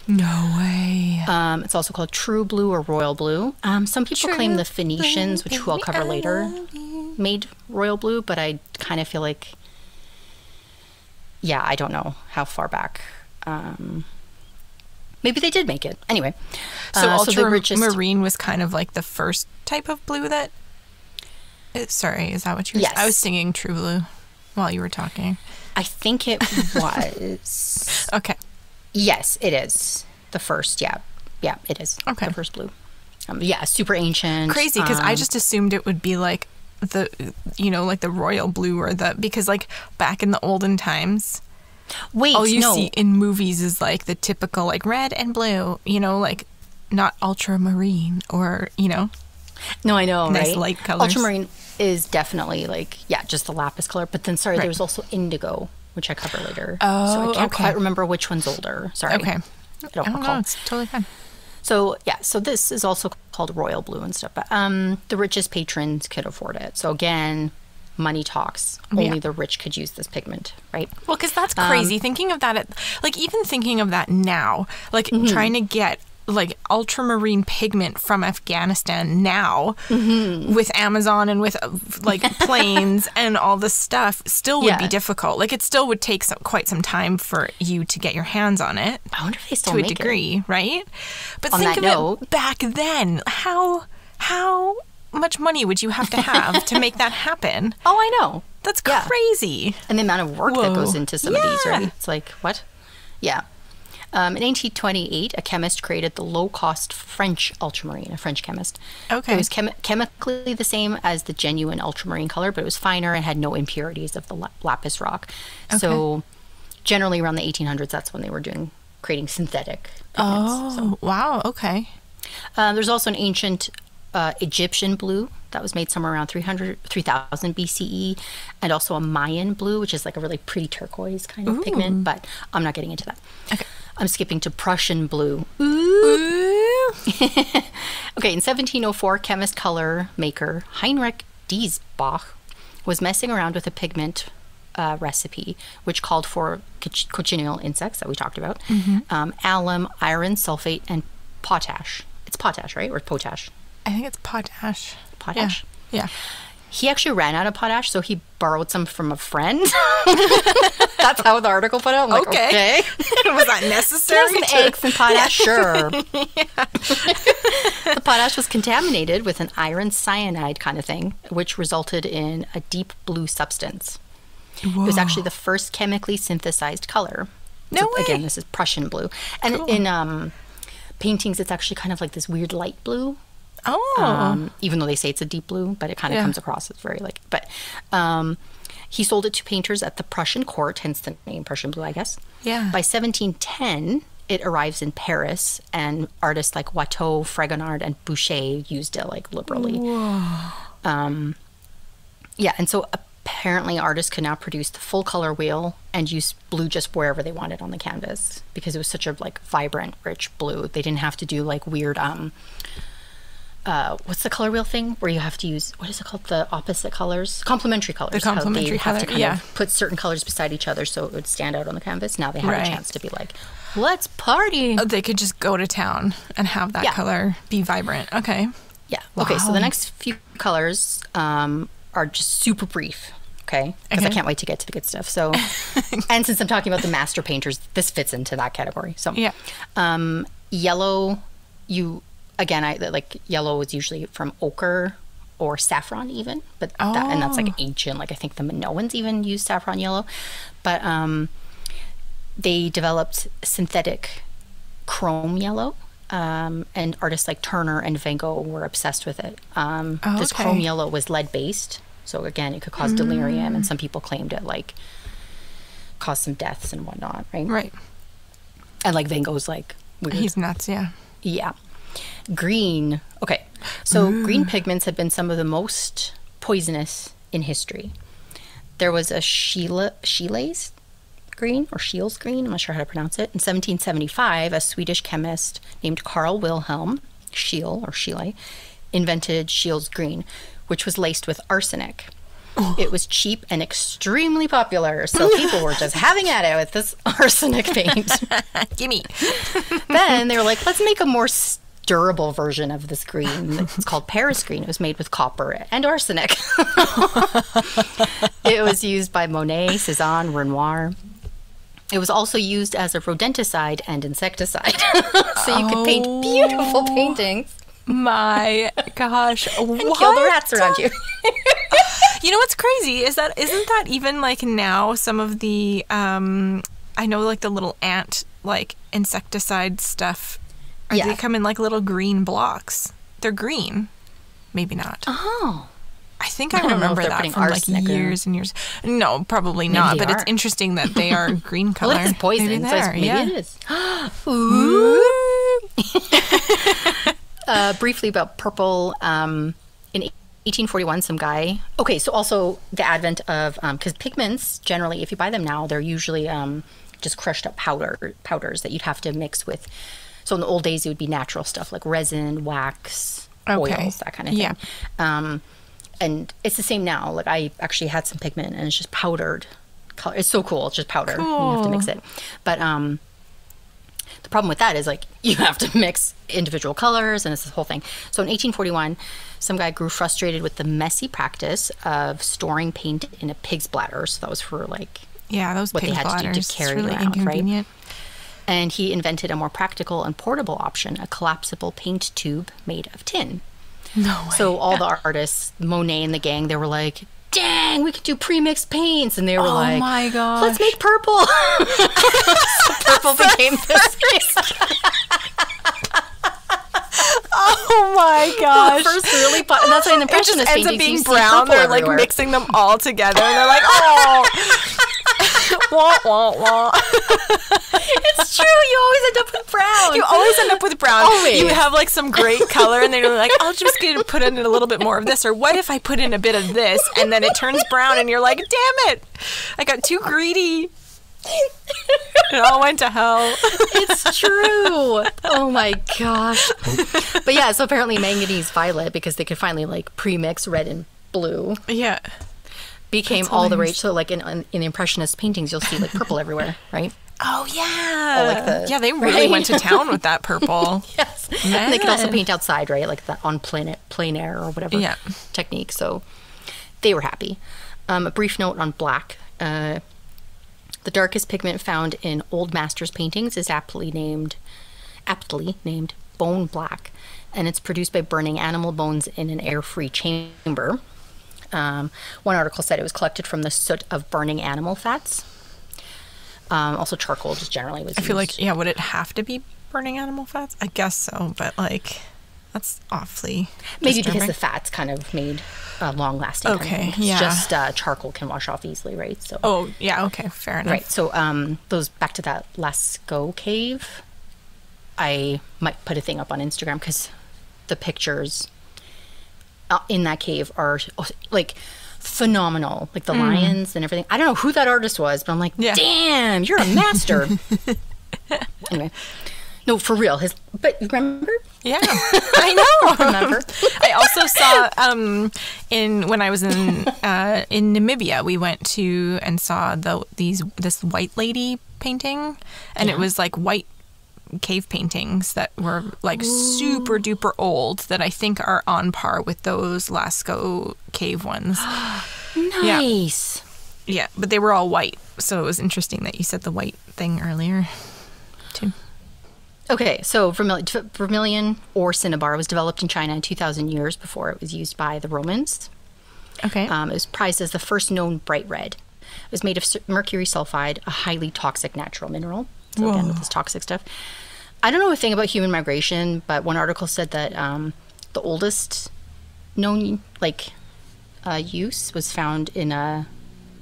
No way. It's also called true blue or royal blue. Some people claim the Phoenicians, which we'll cover later, made royal blue, but I kind of feel like, I don't know how far back. Maybe they did make it. Anyway. So ultramarine was kind of like the first type of blue that... Sorry, is that what you were saying? I was singing True Blue while you were talking. I think it was. Okay. Yes, it is. The first, yeah, it is. Okay. The first blue. Super ancient. Crazy, because I just assumed it would be like the, like the royal blue or because like back in the olden times, all you see in movies is like the typical like red and blue, like not ultramarine or, No, I know, nice right? light colors. Ultramarine is definitely like, just the lapis color. But then, there was also indigo, which I cover later. Oh, so I can't quite remember which one's older. Sorry. Okay. I don't recall. know. It's totally fine. So, so this is also called royal blue and stuff. But the richest patrons could afford it. So again, money talks. Only the rich could use this pigment, right? Well, because that's crazy. Thinking of that, even thinking of that now, trying to get like ultramarine pigment from Afghanistan now with Amazon and with like planes and all this stuff still would be difficult. Like it still would take quite some time for you to get your hands on it. I wonder if they still to make a degree, right? But on think that of note, it back then. How much money would you have to make that happen? Oh, I know. That's crazy. And the amount of work that goes into some of these, right? It's like, what? Yeah. In 1828, a chemist created the low-cost French ultramarine, a French chemist. Okay. It was chemically the same as the genuine ultramarine color, but it was finer and had no impurities of the lapis rock. Okay. So generally around the 1800s, that's when they were creating synthetic pigments. Wow. Okay. There's also an ancient Egyptian blue that was made somewhere around 3000 BCE, and also a Mayan blue, which is like a really pretty turquoise kind of pigment, but I'm not getting into that. Okay. I'm skipping to Prussian blue. Ooh. Okay, in 1704, chemist color maker Heinrich Diesbach was messing around with a pigment recipe, which called for cochineal insects that we talked about, alum, iron sulfate, and potash. It's potash, right? Or potash? I think it's potash. Potash? Yeah. He actually ran out of potash, so he borrowed some from a friend. That's how the article put it. I'm like, okay. Was that necessary? Some eggs and potash, sure. The potash was contaminated with an iron cyanide kind of thing, which resulted in a deep blue substance. Whoa. It was actually the first chemically synthesized color. No way. Again, this is Prussian blue. And in paintings, it's actually kind of like this weird light blue. Oh. Even though they say it's a deep blue, but it kind of comes across as very like. But he sold it to painters at the Prussian court, hence the name Prussian blue, I guess. Yeah. By 1710, it arrives in Paris, and artists like Watteau, Fragonard, and Boucher used it like liberally. Whoa. And so apparently artists could now produce the full color wheel and use blue just wherever they wanted on the canvas, because it was such a like vibrant, rich blue. They didn't have to do like weird what's the color wheel thing where you have to use, what is it called, the opposite colors, complementary colors. The complementary color, have to kind of put certain colors beside each other so it would stand out on the canvas. Now they have a chance to be like, let's party. They could just go to town and have that color be vibrant. Okay. Wow. Okay, so the next few colors are just super brief. Okay, because I can't wait to get to the good stuff. So, and since I'm talking about the master painters, this fits into that category. So, yellow, again, yellow is usually from ochre or saffron even, but and that's like ancient. Like I think the Minoans even used saffron yellow, but they developed synthetic chrome yellow. And artists like Turner and Van Gogh were obsessed with it. This chrome yellow was lead-based, so again, it could cause delirium, and some people claimed it like caused some deaths and whatnot, right? Right. And like Van Gogh's like weird. He's nuts, yeah. Yeah. Green. Okay, so green pigments have been some of the most poisonous in history. There was a Scheele's green or Scheele's green, I'm not sure how to pronounce it. In 1775, a Swedish chemist named Carl Wilhelm Scheele invented Scheele's green, which was laced with arsenic. It was cheap and extremely popular, so people were just having at it with this arsenic paint. Gimme. Then they were like, let's make a more durable version of this green. It's called Paris green. It was made with copper and arsenic. It was used by Monet, Cezanne, Renoir. It was also used as a rodenticide and insecticide. So you could paint beautiful paintings. My gosh. And kill the rats around you. You know what's crazy is that isn't that even like now some of the I know like the little ant like insecticide stuff they come in like little green blocks. They're green. Maybe not. Oh. I think I remember that from like years and years. No, probably not. But it's interesting that they are green color. Well, it's poison. Maybe, maybe it is. Ooh. Briefly about purple. In 1841, some guy. Okay, so also the advent of because pigments generally, if you buy them now, they're usually just crushed up powders that you'd have to mix with. So in the old days, it would be natural stuff like resin, wax, oils, that kind of thing. Yeah. And it's the same now. Like I actually had some pigment and it's just powdered color. It's so cool. It's just powder. Cool. You have to mix it. But the problem with that is like you have to mix individual colors and it's this whole thing. So in 1841, some guy grew frustrated with the messy practice of storing paint in a pig's bladder. So that was for like those what they had to do to carry really around, inconvenient. Right? And he invented a more practical and portable option, a collapsible paint tube made of tin. No way. So all the artists, Monet and the gang, they were like, dang, we could do pre-mixed paints. And they were like, oh my gosh, let's make purple. So purple became this. Oh my gosh. First really and that's why an impressionist painting ends up being brown. They're like mixing them all together and they're like, oh. Wah, wah, wah. It's true. You always end up with brown. You always end up with brown. Always. You have like some great color and then you're like, I'll just get to put in a little bit more of this. Or what if I put in a bit of this and then it turns brown and you're like, damn it. I got too greedy. It all went to hell. It's true. Oh my gosh. But yeah, so apparently manganese violet, because they could finally like pre-mix red and blue. Yeah. Became all the rage. So like in the impressionist paintings, you'll see like purple everywhere, right? Oh yeah. They really went to town with that purple. Yes. And they could also paint outside, right? Like the on plein air or whatever technique. So they were happy. A brief note on black. The darkest pigment found in old masters' paintings is aptly named bone black, and it's produced by burning animal bones in an air-free chamber. One article said it was collected from the soot of burning animal fats. Also charcoal just generally was used. I feel like, would it have to be burning animal fats? I guess so, but like, that's awfully maybe disturbing. because the fats kind of made long-lasting. Okay, kind of it's just charcoal can wash off easily, right? So. Oh, yeah, okay, fair enough. Right, so those back to that Lascaux cave, I might put a thing up on Instagram because the pictures in that cave are like phenomenal, like the lions and everything. I don't know who that artist was, but I'm like, damn, you're a master. Anyway, no, for real. But you remember? Yeah, I know. Remember? I also saw when I was in Namibia, we went to and saw this white lady painting, and it was like white cave paintings that were like super duper old that I think are on par with those Lascaux cave ones. Nice. Yeah, but they were all white, so it was interesting that you said the white thing earlier too. Okay, so vermilion or cinnabar was developed in China in 2,000 years before it was used by the Romans. Okay. It was prized as the first known bright red. It was made of mercury sulfide, a highly toxic natural mineral. So again, with this toxic stuff. I don't know a thing about human migration, but one article said that the oldest known use was found in a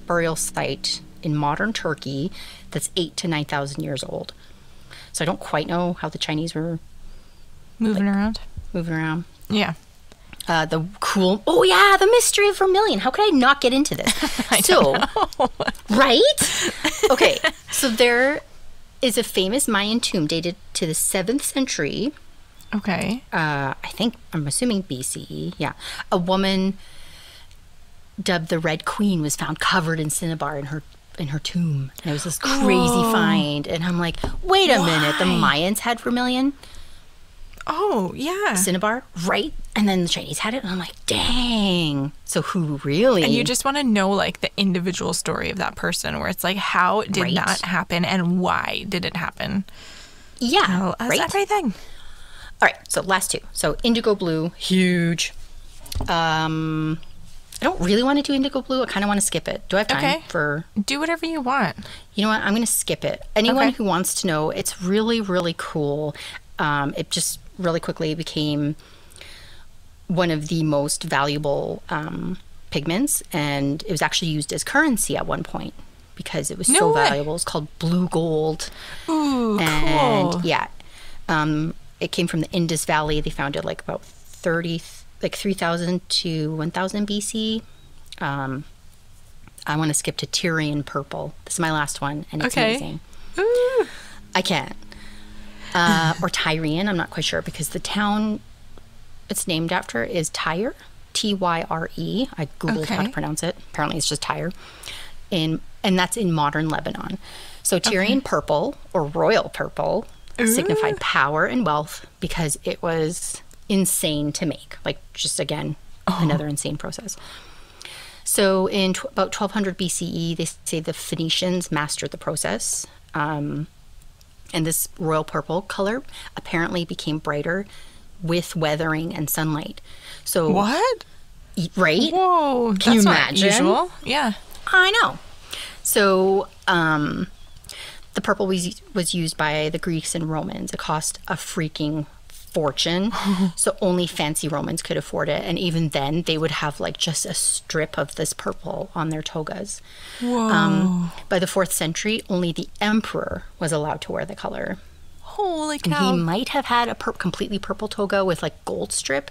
burial site in modern Turkey that's 8,000 to 9,000 years old. So I don't quite know how the Chinese were moving around. Yeah. The mystery of vermilion. How could I not get into this? I don't know. Right? Okay, so there is a famous Mayan tomb dated to the 7th century. Okay. I'm assuming BCE. Yeah. A woman dubbed the Red Queen was found covered in cinnabar in her tomb. And it was this crazy find. And I'm like, wait a minute, the Mayans had vermilion? Oh, yeah. Cinnabar, right? And then the Chinese had it. And I'm like, dang. So who really? And you just want to know, like, the individual story of that person, where it's like, how did that happen and why did it happen? Yeah. Tell us everything. All right, so last two. So Indigo Blue, huge. I don't really want to do Indigo Blue. I kind of want to skip it. Do I have time for... Do whatever you want. You know what? I'm going to skip it. Anyone who wants to know, it's really, really cool. It just really quickly became one of the most valuable pigments, and it was actually used as currency at one point because it was so valuable. It's called blue gold. Ooh, and cool. Yeah. It came from the Indus Valley. They found it like about 3,000 to 1,000 BC. I want to skip to Tyrian purple. This is my last one, and it's amazing. Ooh. I can't. Or Tyrian, I'm not quite sure, because the town it's named after is Tyre, Tyre. I googled how to pronounce it. Apparently it's just Tyre. And that's in modern Lebanon. So Tyrian purple, or royal purple, signified power and wealth because it was insane to make. Like, just again, another insane process. So in about 1200 BCE, they say the Phoenicians mastered the process. And this royal purple color apparently became brighter with weathering and sunlight. So what? Right? Whoa, Can you that's imagine? not usual. Yeah. I know. So the purple was used by the Greeks and Romans. It cost a freaking fortune. So only fancy Romans could afford it. And even then, they would have like just a strip of this purple on their togas. Whoa. By the 4th century, only the emperor was allowed to wear the color. Holy And cow. he might have had a completely purple toga with like gold strip.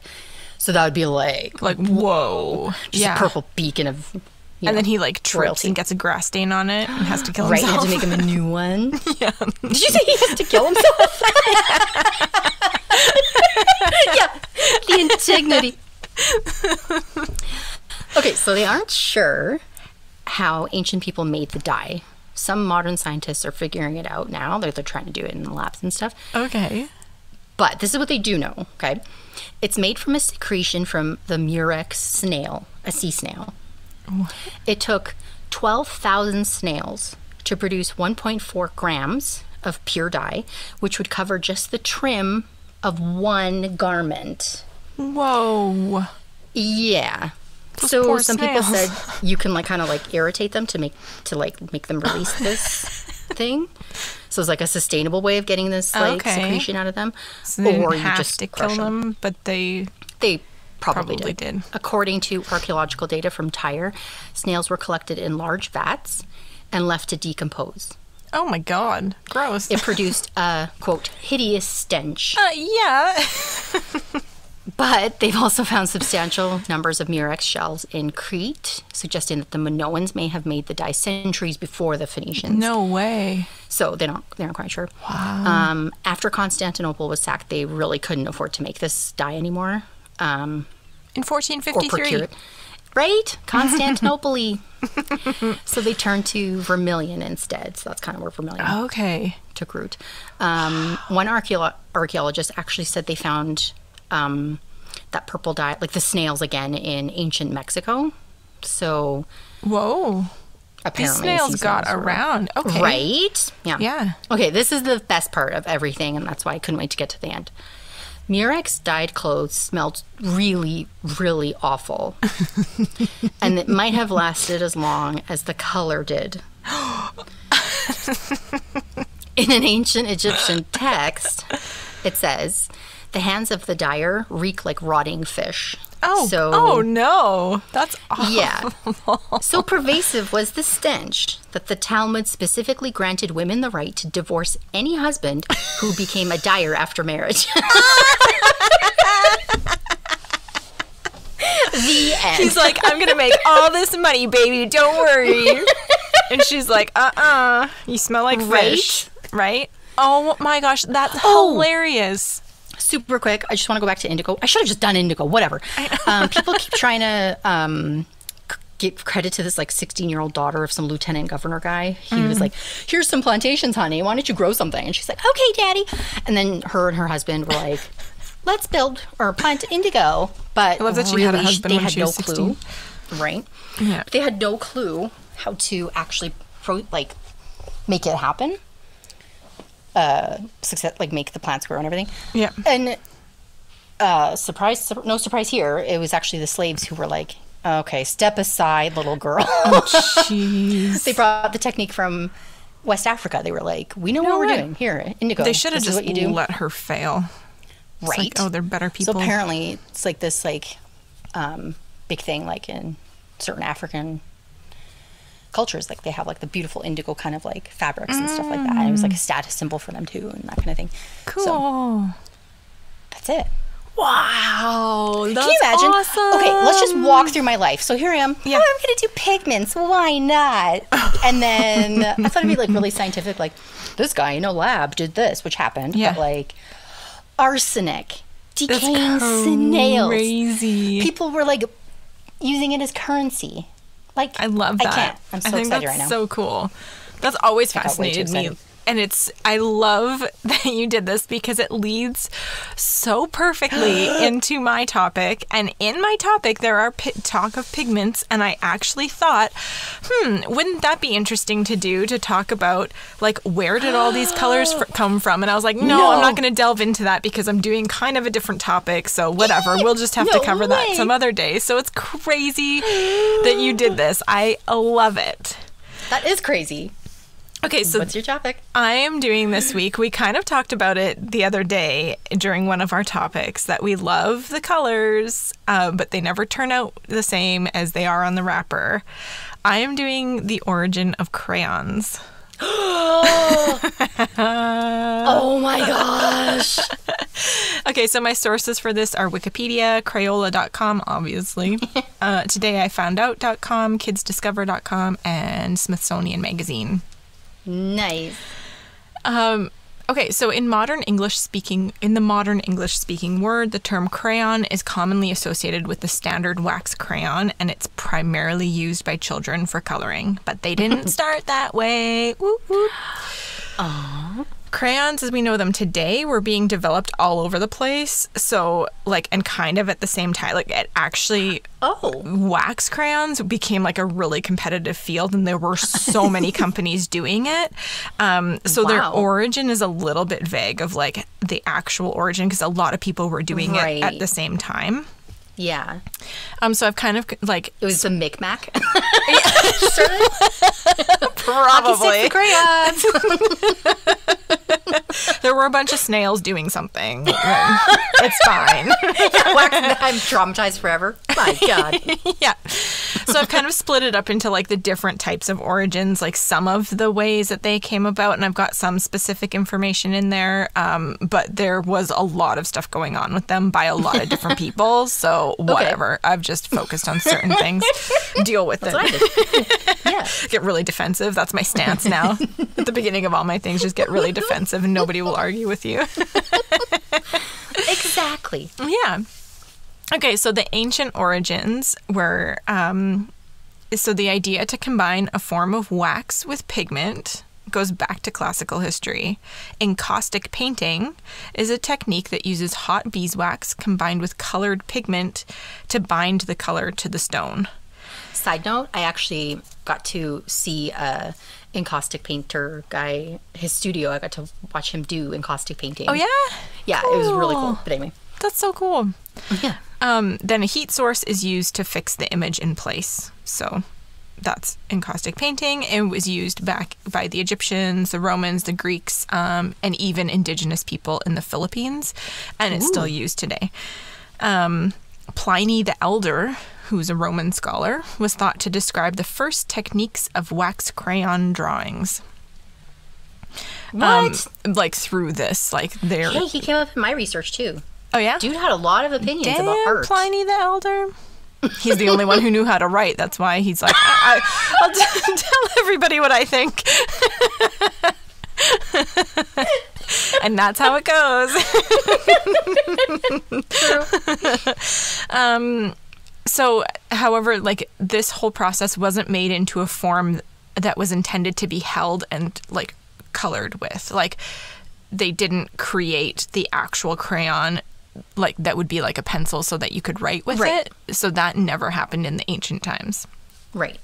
So that would be like whoa. Just a purple beacon of and then he like trips royalty. and gets a grass stain on it and has to kill Right, himself. had to make him a new one. Yeah. Did you say he has to kill himself? Yeah, the indignity. Okay, so they aren't sure how ancient people made the dye. Some modern scientists are figuring it out now. They're trying to do it in the labs and stuff. Okay. But this is what they do know, okay? It's made from a secretion from the murex snail, a sea snail. It took 12,000 snails to produce 1.4 grams of pure dye, which would cover just the trim of one garment. Whoa. Yeah. Those So poor some people snails. said you can like kind of like irritate them to make them release this thing. So it's like a sustainable way of getting this like secretion out of them. So they or didn't you have just to crush kill them, but they probably probably did. did. According to archaeological data from Tyre, snails were collected in large vats and left to decompose. Oh my god. Gross. It produced a, quote, hideous stench. Yeah. But they've also found substantial numbers of murex shells in Crete, suggesting that the Minoans may have made the dye centuries before the Phoenicians. No way. So they're not quite sure. Wow. After Constantinople was sacked, they really couldn't afford to make this dye anymore. In Or 1453. procure it. Right? Constantinople. So they turned to vermilion instead. So that's kind of where vermilion Okay. took root. One archaeologist actually said they found that purple dye, like the snails again, in ancient Mexico. So Whoa. apparently. These snails got around. Okay. Right? Yeah. Yeah. Okay, this is the best part of everything, and that's why I couldn't wait to get to the end. Murex dyed clothes smelled really, really awful. And it might have lasted as long as the color did. In an ancient Egyptian text, it says, the hands of the dyer reek like rotting fish. Oh no. That's awful. Yeah. So pervasive was the stench that the Talmud specifically granted women the right to divorce any husband who became a dyer after marriage. The end. He's like, I'm going to make all this money, baby. Don't worry. And she's like, you smell like fish. Right? Oh my gosh. That's hilarious. Super quick, I just want to go back to Indigo. I should have just done Indigo, whatever. People keep trying to give credit to this like 16-year-old daughter of some lieutenant governor guy. He was like, here's some plantations, honey. Why don't you grow something? And she's like, okay, daddy. And then her and her husband were like, let's build or plant indigo. But I love that she had a husband when she was 16. Right? Yeah. But they had no clue how to actually make it happen. Success, like make the plants grow and everything. Yeah. And no surprise here, it was actually the slaves who were like, okay, step aside, little girl. Oh, jeez. They brought the technique from West Africa. They were like, we know what we're doing here, indigo. They should have just what you do. let her fail. It's Right. like, they're better people. So apparently it's like this big thing like in certain African cultures, like they have like the beautiful indigo kind of like fabrics and stuff like that, and it was like a status symbol for them too and that kind of thing. Cool. So, that's it. Wow, that's Can you imagine? awesome. Okay, let's just walk through my life. So here I am. Yeah. Oh, I'm going to do pigments. Why not? And then I thought it'd be like really scientific. Like this guy in a lab did this, which happened. Yeah. But like arsenic, decaying snails. Crazy. People were like using it as currency. Like I love that. I can't. I'm so excited right now. So cool. That's always I got way too fascinated me. excited. And I love that you did this because it leads so perfectly into my topic. And in my topic, there are talk of pigments. And I actually thought, wouldn't that be interesting to talk about, like, where did all these colors come from? And I was like, no, I'm not going to delve into that because I'm doing kind of a different topic. So whatever, we'll just have to cover that some other day. So it's crazy that you did this. I love it. That is crazy. Okay, so what's your topic? I am doing this week. We kind of talked about it the other day during one of our topics that we love the colors, but they never turn out the same as they are on the wrapper. I am doing the origin of crayons. Oh my gosh. Okay, so my sources for this are Wikipedia, Crayola.com, obviously, todayifoundout.com, kidsdiscover.com, and Smithsonian Magazine. Nice. Okay, so in the modern English speaking word, the term crayon is commonly associated with the standard wax crayon, and it's primarily used by children for coloring. But they didn't start that way. Whoop, whoop. Aww. Crayons as we know them today were being developed all over the place. So, and kind of at the same time, it actually, wax crayons became like a really competitive field, and there were so many companies doing it. So their origin is a little bit vague of like the actual origin because a lot of people were doing it at the same time. Yeah. So I've kind of like... It was the Micmac. Probably. Crayons. There were a bunch of snails doing something. It's fine. I'm traumatized forever. My God. Yeah. So I've kind of split it up into like the different types of origins, like some of the ways that they came about, and I've got some specific information in there. But there was a lot of stuff going on with them by a lot of different people. So whatever. Okay. I've just focused on certain things. Deal with it. What I did. Yeah. Get really defensive. That's my stance now. At the beginning of all my things, just get really defensive and nobody will argue with you. Exactly. Yeah. Okay, so the ancient origins were, so the idea to combine a form of wax with pigment goes back to classical history. Encaustic painting is a technique that uses hot beeswax combined with colored pigment to bind the color to the stone. Side note, I actually got to see a encaustic painter guy, his studio. I got to watch him do encaustic painting. Oh, yeah? Yeah, cool. It was really cool. But anyway. That's so cool. Yeah. Then a heat source is used to fix the image in place. So that's encaustic painting. It was used back by the Egyptians, the Romans, the Greeks, and even indigenous people in the Philippines. And it's still used today. Pliny the Elder, who's a Roman scholar, was thought to describe the first techniques of wax crayon drawings. What? Like through this, like there. Hey, he came up in my research too. Oh yeah, dude had a lot of opinions about art. Pliny the Elder. He's the only one who knew how to write. That's why he's like, I'll tell everybody what I think. And that's how it goes. True. So, however, like this whole process wasn't made into a form that was intended to be held and like colored with. Like they didn't create the actual crayon like that would be like a pencil so that you could write with it. So that never happened in the ancient times. Right.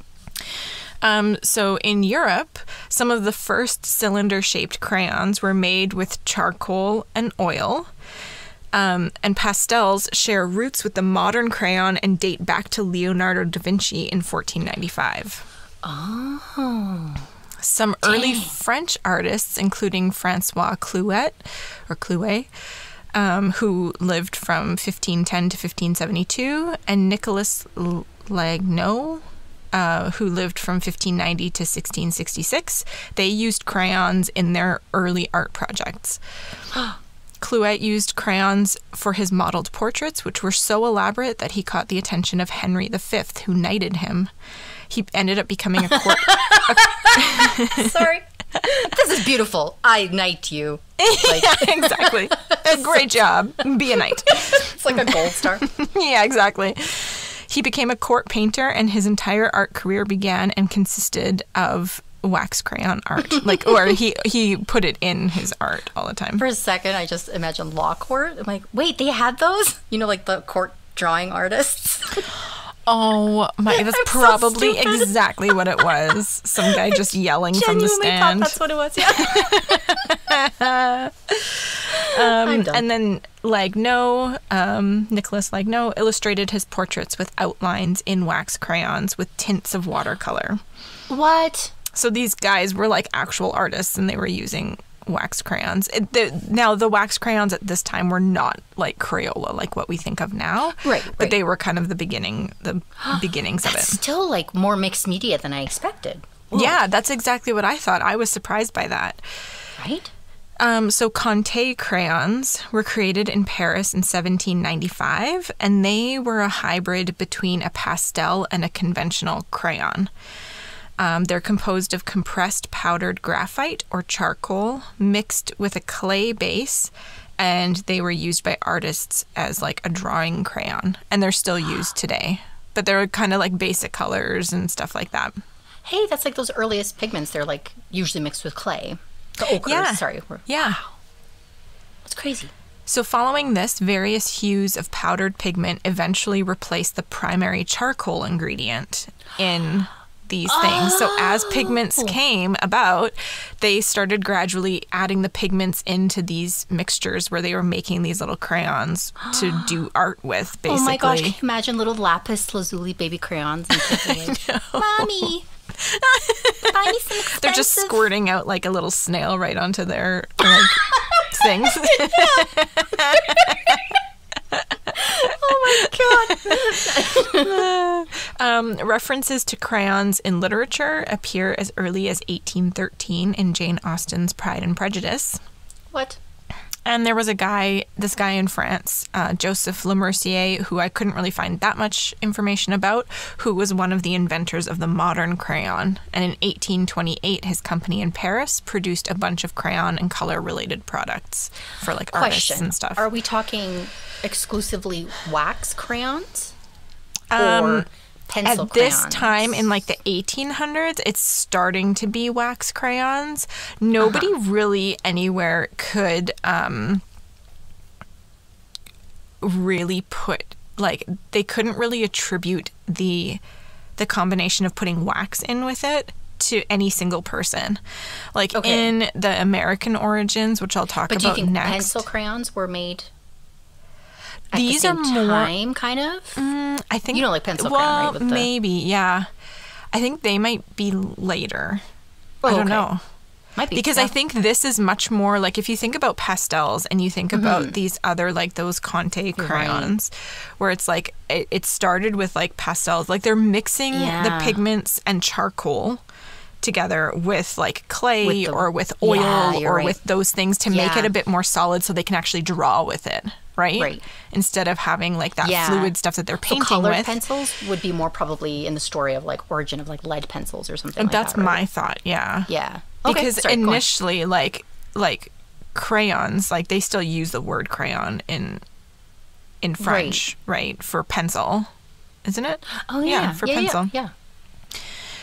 So in Europe, some of the first cylinder-shaped crayons were made with charcoal and oil. And pastels share roots with the modern crayon and date back to Leonardo da Vinci in 1495. Oh. Some early French artists, including Francois Clouet, who lived from 1510 to 1572, and Nicolas Lagneau, who lived from 1590 to 1666. They used crayons in their early art projects. Clouet used crayons for his modeled portraits, which were so elaborate that he caught the attention of Henry V, who knighted him. He ended up becoming a court... Sorry. This is beautiful. I knight you. Like... Yeah, exactly. A great job. Be a knight. It's like a gold star. Yeah, exactly. He became a court painter, and his entire art career began and consisted of wax crayon art. Like, or he put it in his art all the time. For a second, I just imagined law court. I'm like, wait, they had those? You know, like the court drawing artists? Oh my, that's probably so exactly what it was. Some guy just yelling from the stand. That's what it was, yeah. And then Lagneau, Nicolas Lagneau, illustrated his portraits with outlines in wax crayons with tints of watercolor. What? So these guys were like actual artists, and they were using wax crayons. Now, the wax crayons at this time were not like Crayola, like what we think of now. Right. But they were kind of the beginnings of it. That's still like more mixed media than I expected. Whoa. Yeah, that's exactly what I thought. I was surprised by that. Right? So Conté crayons were created in Paris in 1795, and they were a hybrid between a pastel and a conventional crayon. They're composed of compressed powdered graphite or charcoal mixed with a clay base, and they were used by artists as like a drawing crayon, and they're still used today. But they're kind of like basic colors and stuff like that. Hey, that's like those earliest pigments. They're like usually mixed with clay. The ochre, sorry. Yeah. It's crazy. So following this, various hues of powdered pigment eventually replaced the primary charcoal ingredient in these things. So as pigments came about, they started gradually adding the pigments into these mixtures where they were making these little crayons to do art with, basically. Oh my gosh, can you imagine little lapis lazuli baby crayons and kids are like, Mommy, buy me some expensive. They're just squirting out like a little snail right onto their like things. Oh my god. References to crayons in literature appear as early as 1813 in Jane Austen's Pride and Prejudice. What? And there was this guy in France, Joseph Lemercier, who I couldn't really find that much information about, who was one of the inventors of the modern crayon. And in 1828, his company in Paris produced a bunch of crayon and color-related products for like artists and stuff. Are we talking exclusively wax crayons? Or pencil crayons? At this time in like the 1800s, it's starting to be wax crayons. Nobody really anywhere could really put, like, they couldn't really attribute the the combination of putting wax in with it to any single person. Like in the American origins, which I'll talk about next. But do you think pencil crayons were made at These the same are more time, kind of? I think you don't like pencil crayon, right? Maybe, yeah. I think they might be later. I don't know. Might be. Because I think this is much more like, if you think about pastels and you think about these other, like those Conte crayons, where it's like, it started with like pastels, like they're mixing the pigments and charcoal together with like clay or with oil or with those things to make it a bit more solid so they can actually draw with it. Right? Instead of having like that fluid stuff that they're painting colored with. pencils would be more probably in the story of like origin of like lead pencils or something like that. That's my thought, yeah. Yeah. Because initially, like crayons, like they still use the word crayon in French, right? For pencil, isn't it? Oh yeah, for pencil. Yeah.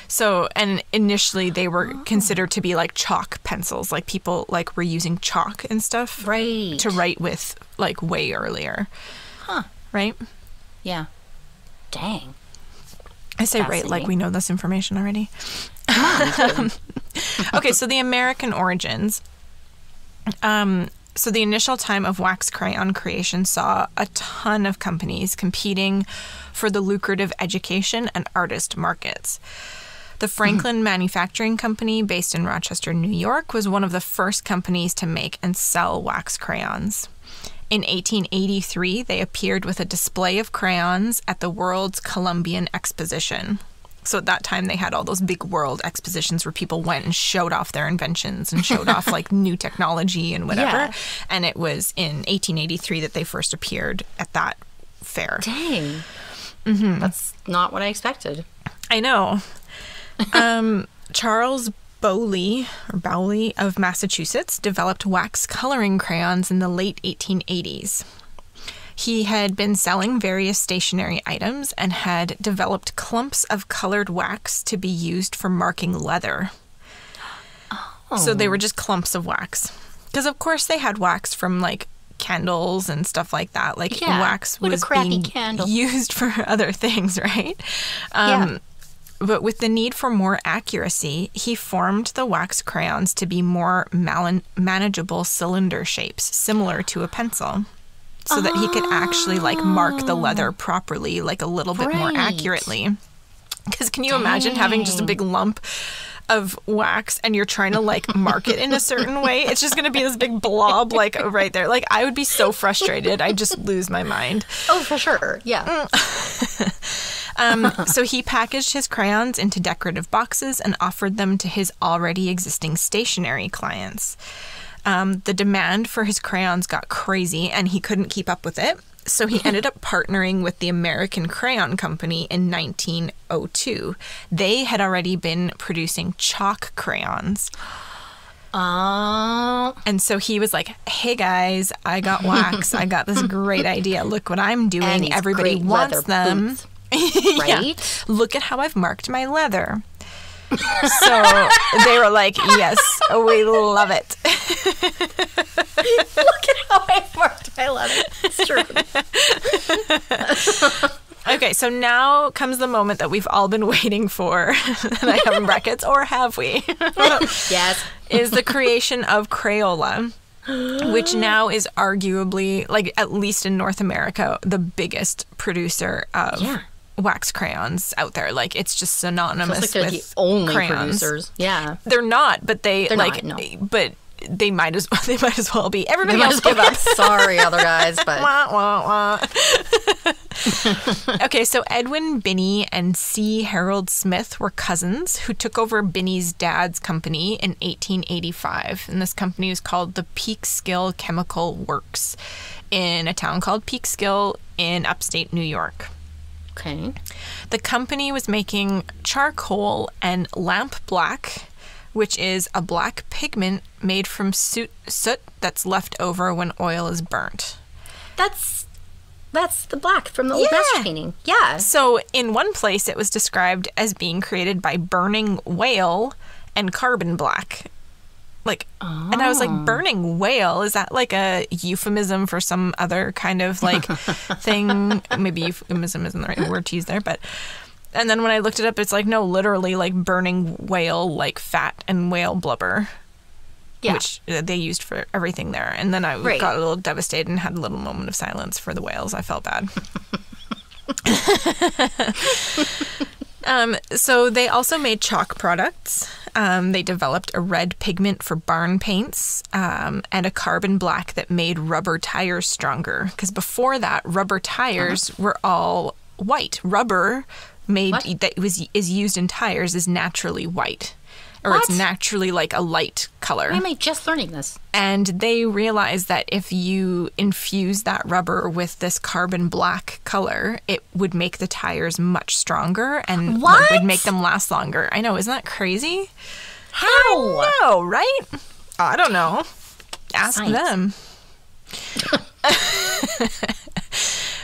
So, and initially they were considered to be like chalk pencils, like people like were using chalk and stuff, to write with like way earlier, right? Yeah. Dang. I say right like we know this information already. Okay, so the American origins. So the initial time of wax crayon creation saw a ton of companies competing for the lucrative education and artist markets. The Franklin Manufacturing Company, based in Rochester, New York, was one of the first companies to make and sell wax crayons. In 1883, they appeared with a display of crayons at the World's Columbian Exposition. So at that time, they had all those big world expositions where people went and showed off their inventions and showed off like new technology and whatever. Yeah. And it was in 1883 that they first appeared at that fair. Dang. That's not what I expected. I know. Charles Bowley of Massachusetts developed wax coloring crayons in the late 1880s. He had been selling various stationery items and had developed clumps of colored wax to be used for marking leather. Oh. So they were just clumps of wax. Because, of course, they had wax from, like, candles and stuff like that. Like, wax was being used for other things, right? But with the need for more accuracy, he formed the wax crayons to be more manageable cylinder shapes, similar to a pencil. So that he could actually, like, mark the leather properly, like, a little bit more accurately. Because can you imagine having just a big lump of wax and you're trying to, like, mark it in a certain way? It's just going to be this big blob, like, right there. Like, I would be so frustrated. I'd just lose my mind. Oh, for sure. Yeah. So he packaged his crayons into decorative boxes and offered them to his already existing stationery clients. The demand for his crayons got crazy and he couldn't keep up with it. So he ended up partnering with the American Crayon Company in 1902. They had already been producing chalk crayons. And so he was like, hey guys, I got wax. I got this great idea. Look what I'm doing. Everybody wants them. Boots, right? Look at how I've marked my leather. So they were like, yes, we love it. Look at how I marked my leather. It's true. Okay, so now comes the moment that we've all been waiting for, that I have in brackets, or have we? Yes. Is the creation of Crayola, which now is arguably, like, at least in North America, the biggest producer of wax crayons out there. Like, it's just synonymous with the only crayons. Producers. Yeah. They're not, but they're but they might as well be. Everybody else give up. Sorry, other guys, but wah, wah, wah. Okay, so Edwin Binney and C. Harold Smith were cousins who took over Binney's dad's company in 1885, and this company was called the Peekskill Chemical Works in a town called Peekskill in upstate New York. Okay. The company was making charcoal and lamp black, which is a black pigment made from soot that's left over when oil is burnt. That's the black from the old master painting. Yeah. So in one place it was described as being created by burning whale and carbon black. Like, and I was like, burning whale? Is that like a euphemism for some other kind of like thing? Maybe euphemism isn't the right word to use there, but And then when I looked it up, it's like, no, literally like burning whale like fat and whale blubber. Yeah. Which they used for everything there. And then I got a little devastated and had a little moment of silence for the whales. I felt bad. So they also made chalk products. They developed a red pigment for barn paints and a carbon black that made rubber tires stronger. Because before that, rubber tires were all white. Rubber that is used in tires is naturally white. Or it's naturally like a light color. Why am I just learning this? And they realized that if you infuse that rubber with this carbon black color, it would make the tires much stronger and would make them last longer. I know, isn't that crazy? How? I know, right? I don't know. Ask them.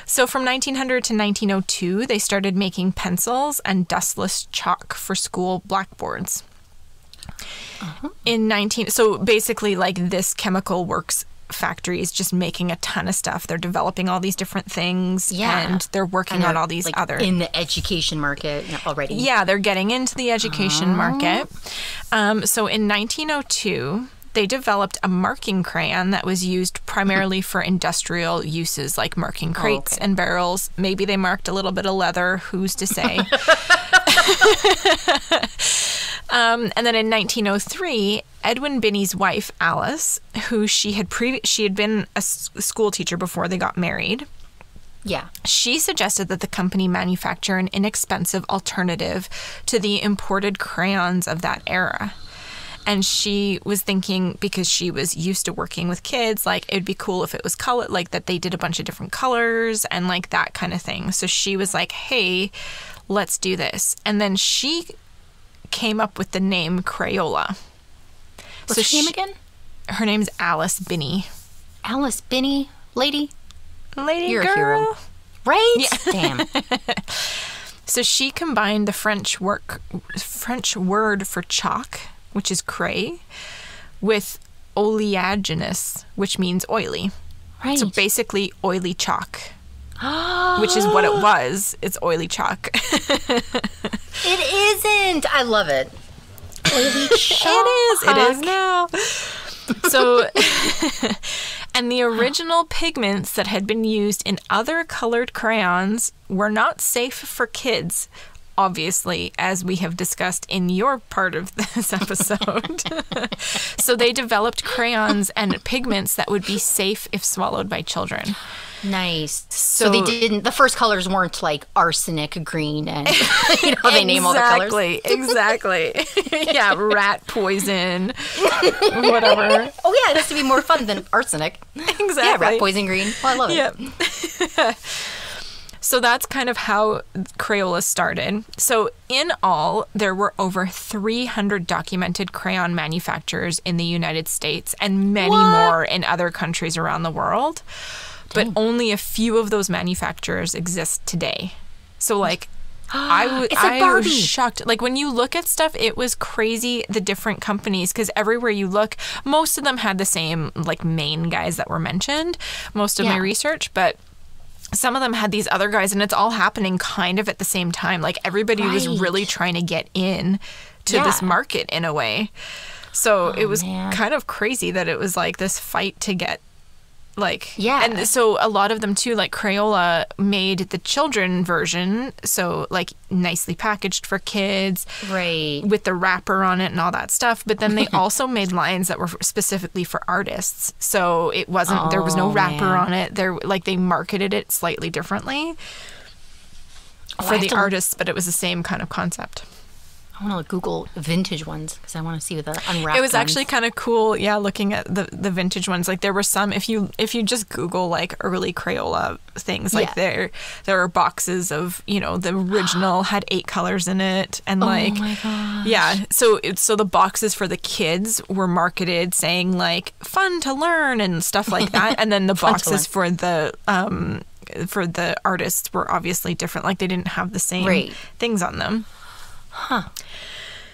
So from 1900 to 1902, they started making pencils and dustless chalk for school blackboards. So basically, like, this chemical works factory is just making a ton of stuff. They're developing all these different things, and they're working on all these like, other in the education market already. Yeah, they're getting into the education market. So in 1902, they developed a marking crayon that was used primarily for industrial uses, like marking crates and barrels. Maybe they marked a little bit of leather. Who's to say? And then in 1903, Edwin Binney's wife, Alice, who she had been a school teacher before they got married. Yeah. She suggested that the company manufacture an inexpensive alternative to the imported crayons of that era. And she was thinking, because she was used to working with kids, like, it'd be cool if it was color, like that they did a bunch of different colors and like that kind of thing. So she was like, hey, let's do this. And then she came up with the name Crayola. What's her name again? Her name's Alice Binney. Alice Binney? Lady? You're girl. A hero. Right? Yeah. Damn. So she combined the French word for chalk, which is cray, with oleaginous, which means oily. Right. So basically oily chalk. Which is what it was. It's oily chalk. It isn't. I love it. Oily chalk. It is now. So, and the original pigments that had been used in other colored crayons were not safe for kids, obviously, as we have discussed in your part of this episode. So they developed crayons and pigments that would be safe if swallowed by children. Nice. So they didn't, the first colors weren't like arsenic green and, you know, they name all the colors. Exactly. Yeah, rat poison, whatever. Oh, yeah, it has to be more fun than arsenic. Exactly. Yeah, rat poison green. Well, I love it. Yep. So that's kind of how Crayola started. So in all, there were over 300 documented crayon manufacturers in the United States and many more in other countries around the world. But only a few of those manufacturers exist today. So, like, I was shocked. Like, when you look at stuff, it was crazy, the different companies, because everywhere you look, most of them had the same, like, main guys that were mentioned, most of my research, but some of them had these other guys, and it's all happening kind of at the same time. Like, everybody was really trying to get in to this market in a way. So it was kind of crazy that it was, like, this fight to get, like, and so a lot of them too, like Crayola made the children version, so like nicely packaged for kids, right, with the wrapper on it and all that stuff. But then they also made lines that were specifically for artists, so it wasn't there was no wrapper on it. They marketed it slightly differently for the artists, but it was the same kind of concept. I want to Google vintage ones because I want to see what the unwrapped. It was actually kind of cool, looking at the vintage ones. Like, there were some, if you just Google like early Crayola things, like there are boxes of, you know, the original had 8 colors in it, and like, oh my gosh. So the boxes for the kids were marketed saying like fun to learn and stuff like that, and then the boxes for the artists were obviously different. Like, they didn't have the same things on them. Huh.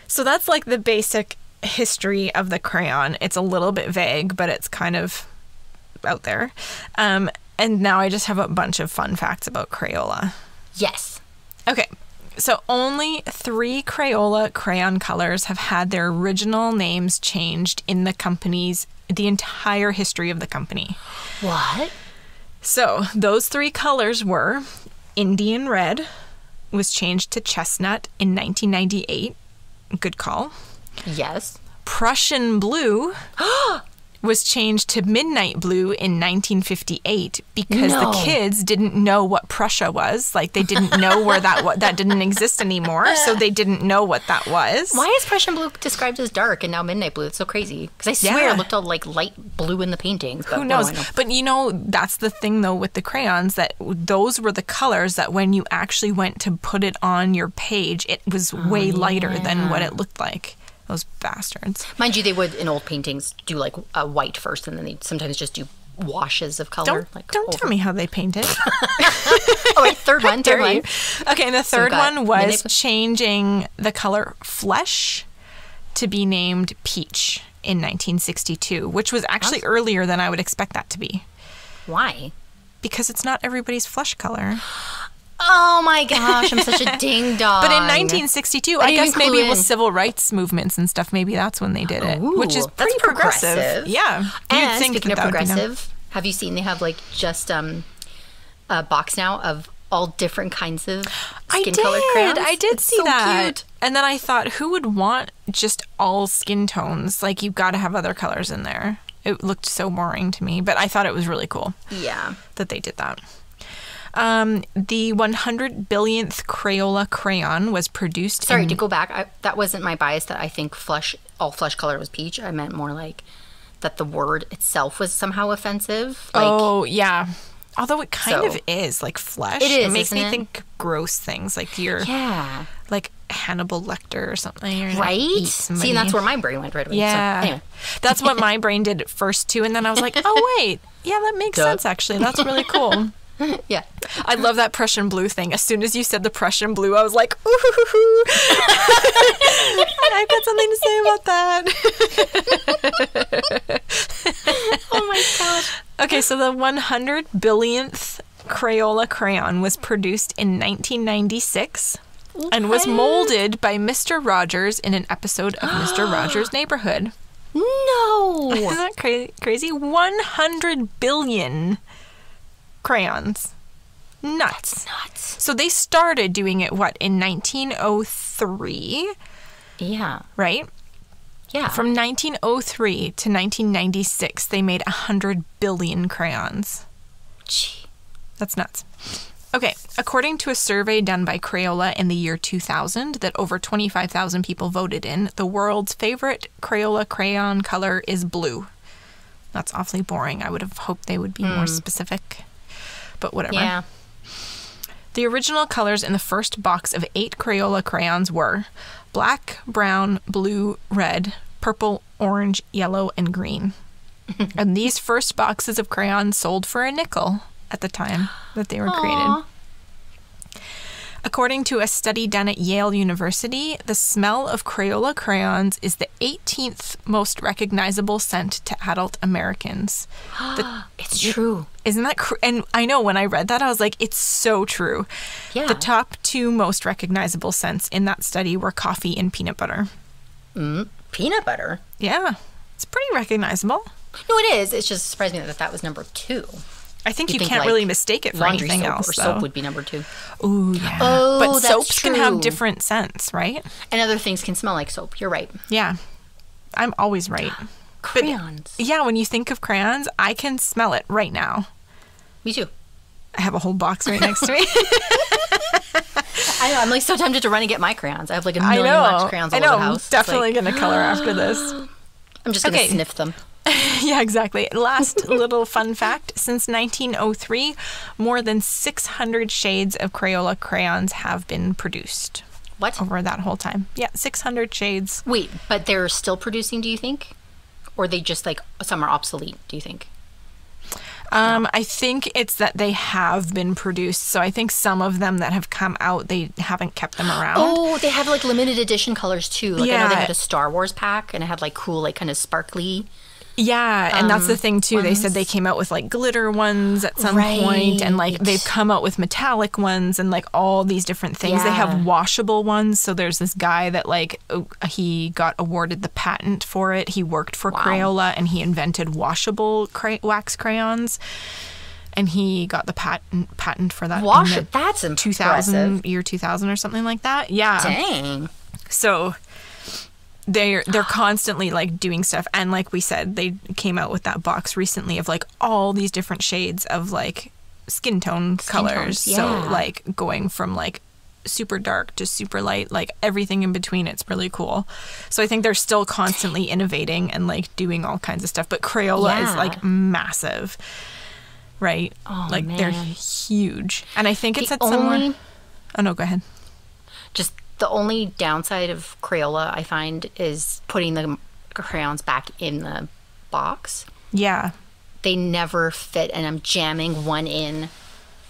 So that's like the basic history of the crayon. It's a little bit vague, but it's kind of out there. And now I just have a bunch of fun facts about Crayola. Yes. Okay. So only 3 Crayola crayon colors have had their original names changed in the entire history of the company. What? So those 3 colors were Indian Red was changed to Chestnut in 1998. Good call. Yes. Prussian Blue was changed to Midnight Blue in 1958 because the kids didn't know what Prussia was. Like, they didn't know where that didn't exist anymore, so they didn't know what that was. Why is Prussian Blue described as dark and now Midnight Blue? It's so crazy. Because I swear it looked all like light blue in the paintings. But who knows? But that's the thing though with the crayons, that those were the colors that when you actually went to put it on your page, it was way lighter than what it looked like. Those bastards. Mind you, they would, in old paintings, do like a white first, and then they sometimes just do washes of color. Don't tell me how they painted. Oh, wait, third one. Okay, the third one was changing the color flesh to be named peach in 1962, which was actually earlier than I would expect that to be. Why? Because it's not everybody's flesh color. Oh my gosh, I'm such a ding dong. But in 1962, I guess maybe it was civil rights movements and stuff. Maybe that's when they did it, which is pretty progressive. Yeah. And speaking of progressive, have you seen they have like just a box now of all different kinds of skin-colored crayons? I did see that. Cute. And then I thought, who would want just all skin tones? Like, you've got to have other colors in there. It looked so boring to me, but I thought it was really cool. Yeah. That they did that. The 100 billionth Crayola crayon was produced. Sorry, to go back, that wasn't my bias that I think all flesh color was peach. I meant more like that the word itself was somehow offensive. Like, yeah. Although it kind of is, like flesh. It is, It makes me think gross things, like like Hannibal Lecter or something. Or right? Like See, and that's where my brain went right away. Yeah. So, anyway. That's what my brain did at first too, and then I was like, oh wait, yeah, that makes sense actually. That's really cool. Yeah. I love that Prussian blue thing. As soon as you said the Prussian blue, I was like, ooh. I've got something to say about that. Oh my gosh. Okay, so the 100 billionth Crayola crayon was produced in 1996 and was molded by Mr. Rogers in an episode of Mr. Rogers' Neighborhood. No. Isn't that crazy? 100 billion crayons. Nuts. That's nuts. So they started doing it, in 1903? Yeah. Right? Yeah. From 1903 to 1996, they made 100 billion crayons. Gee. That's nuts. Okay, according to a survey done by Crayola in the year 2000 that over 25,000 people voted in, the world's favorite Crayola crayon color is blue. That's awfully boring. I would have hoped they would be more specific. But whatever. Yeah. The original colors in the first box of 8 Crayola crayons were black, brown, blue, red, purple, orange, yellow, and green. And these first boxes of crayons sold for a nickel at the time that they were created. According to a study done at Yale University, the smell of Crayola crayons is the 18th most recognizable scent to adult Americans. It's true. Isn't that and I know when I read that, I was like, it's so true. Yeah. The top 2 most recognizable scents in that study were coffee and peanut butter. Peanut butter? Yeah. It's pretty recognizable. No, it is. It just surprised me that was number 2. I think you can't really mistake it for anything soap else, or though. soap would be number 2. Ooh, yeah. Oh, but that's soaps can have true. different scents, right? And other things can smell like soap. You're right. Yeah. I'm always right. Crayons. But, yeah, when you think of crayons, I can smell it right now. Me too. I have a whole box right next to me. I know. I'm like so tempted to run and get my crayons. I have like a million wax crayons all over the house. I'm definitely going to color after this. I'm just going to sniff them. Yeah, exactly. Last little fun fact. Since 1903, more than 600 shades of Crayola crayons have been produced. What? Over that whole time. Yeah, 600 shades. Wait, but they're still producing, do you think? Or they just like, some are obsolete, do you think? I think it's that they have been produced. So I think some of them that have come out, they haven't kept them around. Oh, they have like limited edition colors too. Like I know they Yeah. had a Star Wars pack and it had like cool, like kind of sparkly Yeah, and that's the thing too. They said they came out with like glitter ones at some point, and like they've come out with metallic ones and like all these different things. They have washable ones. So there's this guy that like he got awarded the patent for it. He worked for Crayola and he invented washable wax crayons. And he got the patent for that. That's impressive. Year 2000 or something like that. Yeah. Dang. So they're constantly like doing stuff, and like we said, they came out with that box recently of like all these different shades of like skin tone colors. So like going from like super dark to super light, like everything in between. It's really cool. So I think they're still constantly innovating and like doing all kinds of stuff. But Crayola is like massive, right? Oh, like man. They're huge, and I think it's at somewhere. Oh no, go ahead. Just the only downside of Crayola I find is putting the crayons back in the box. Yeah. They never fit, and I'm jamming one in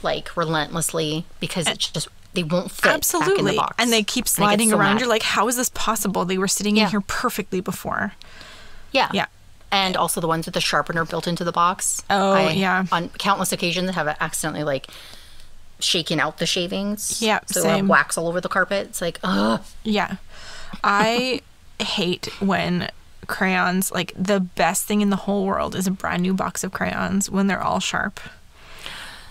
like relentlessly because it's just they won't fit back in the box. And they keep sliding around. You're like, how is this possible? They were sitting in here perfectly before. Yeah. Yeah. And also the ones with the sharpener built into the box. Oh, yeah. On countless occasions have accidentally like shaken out the shavings. Yeah, so same. Wax all over the carpet. It's like, ugh. Yeah. I hate when crayons, like the best thing in the whole world is a brand new box of crayons when they're all sharp.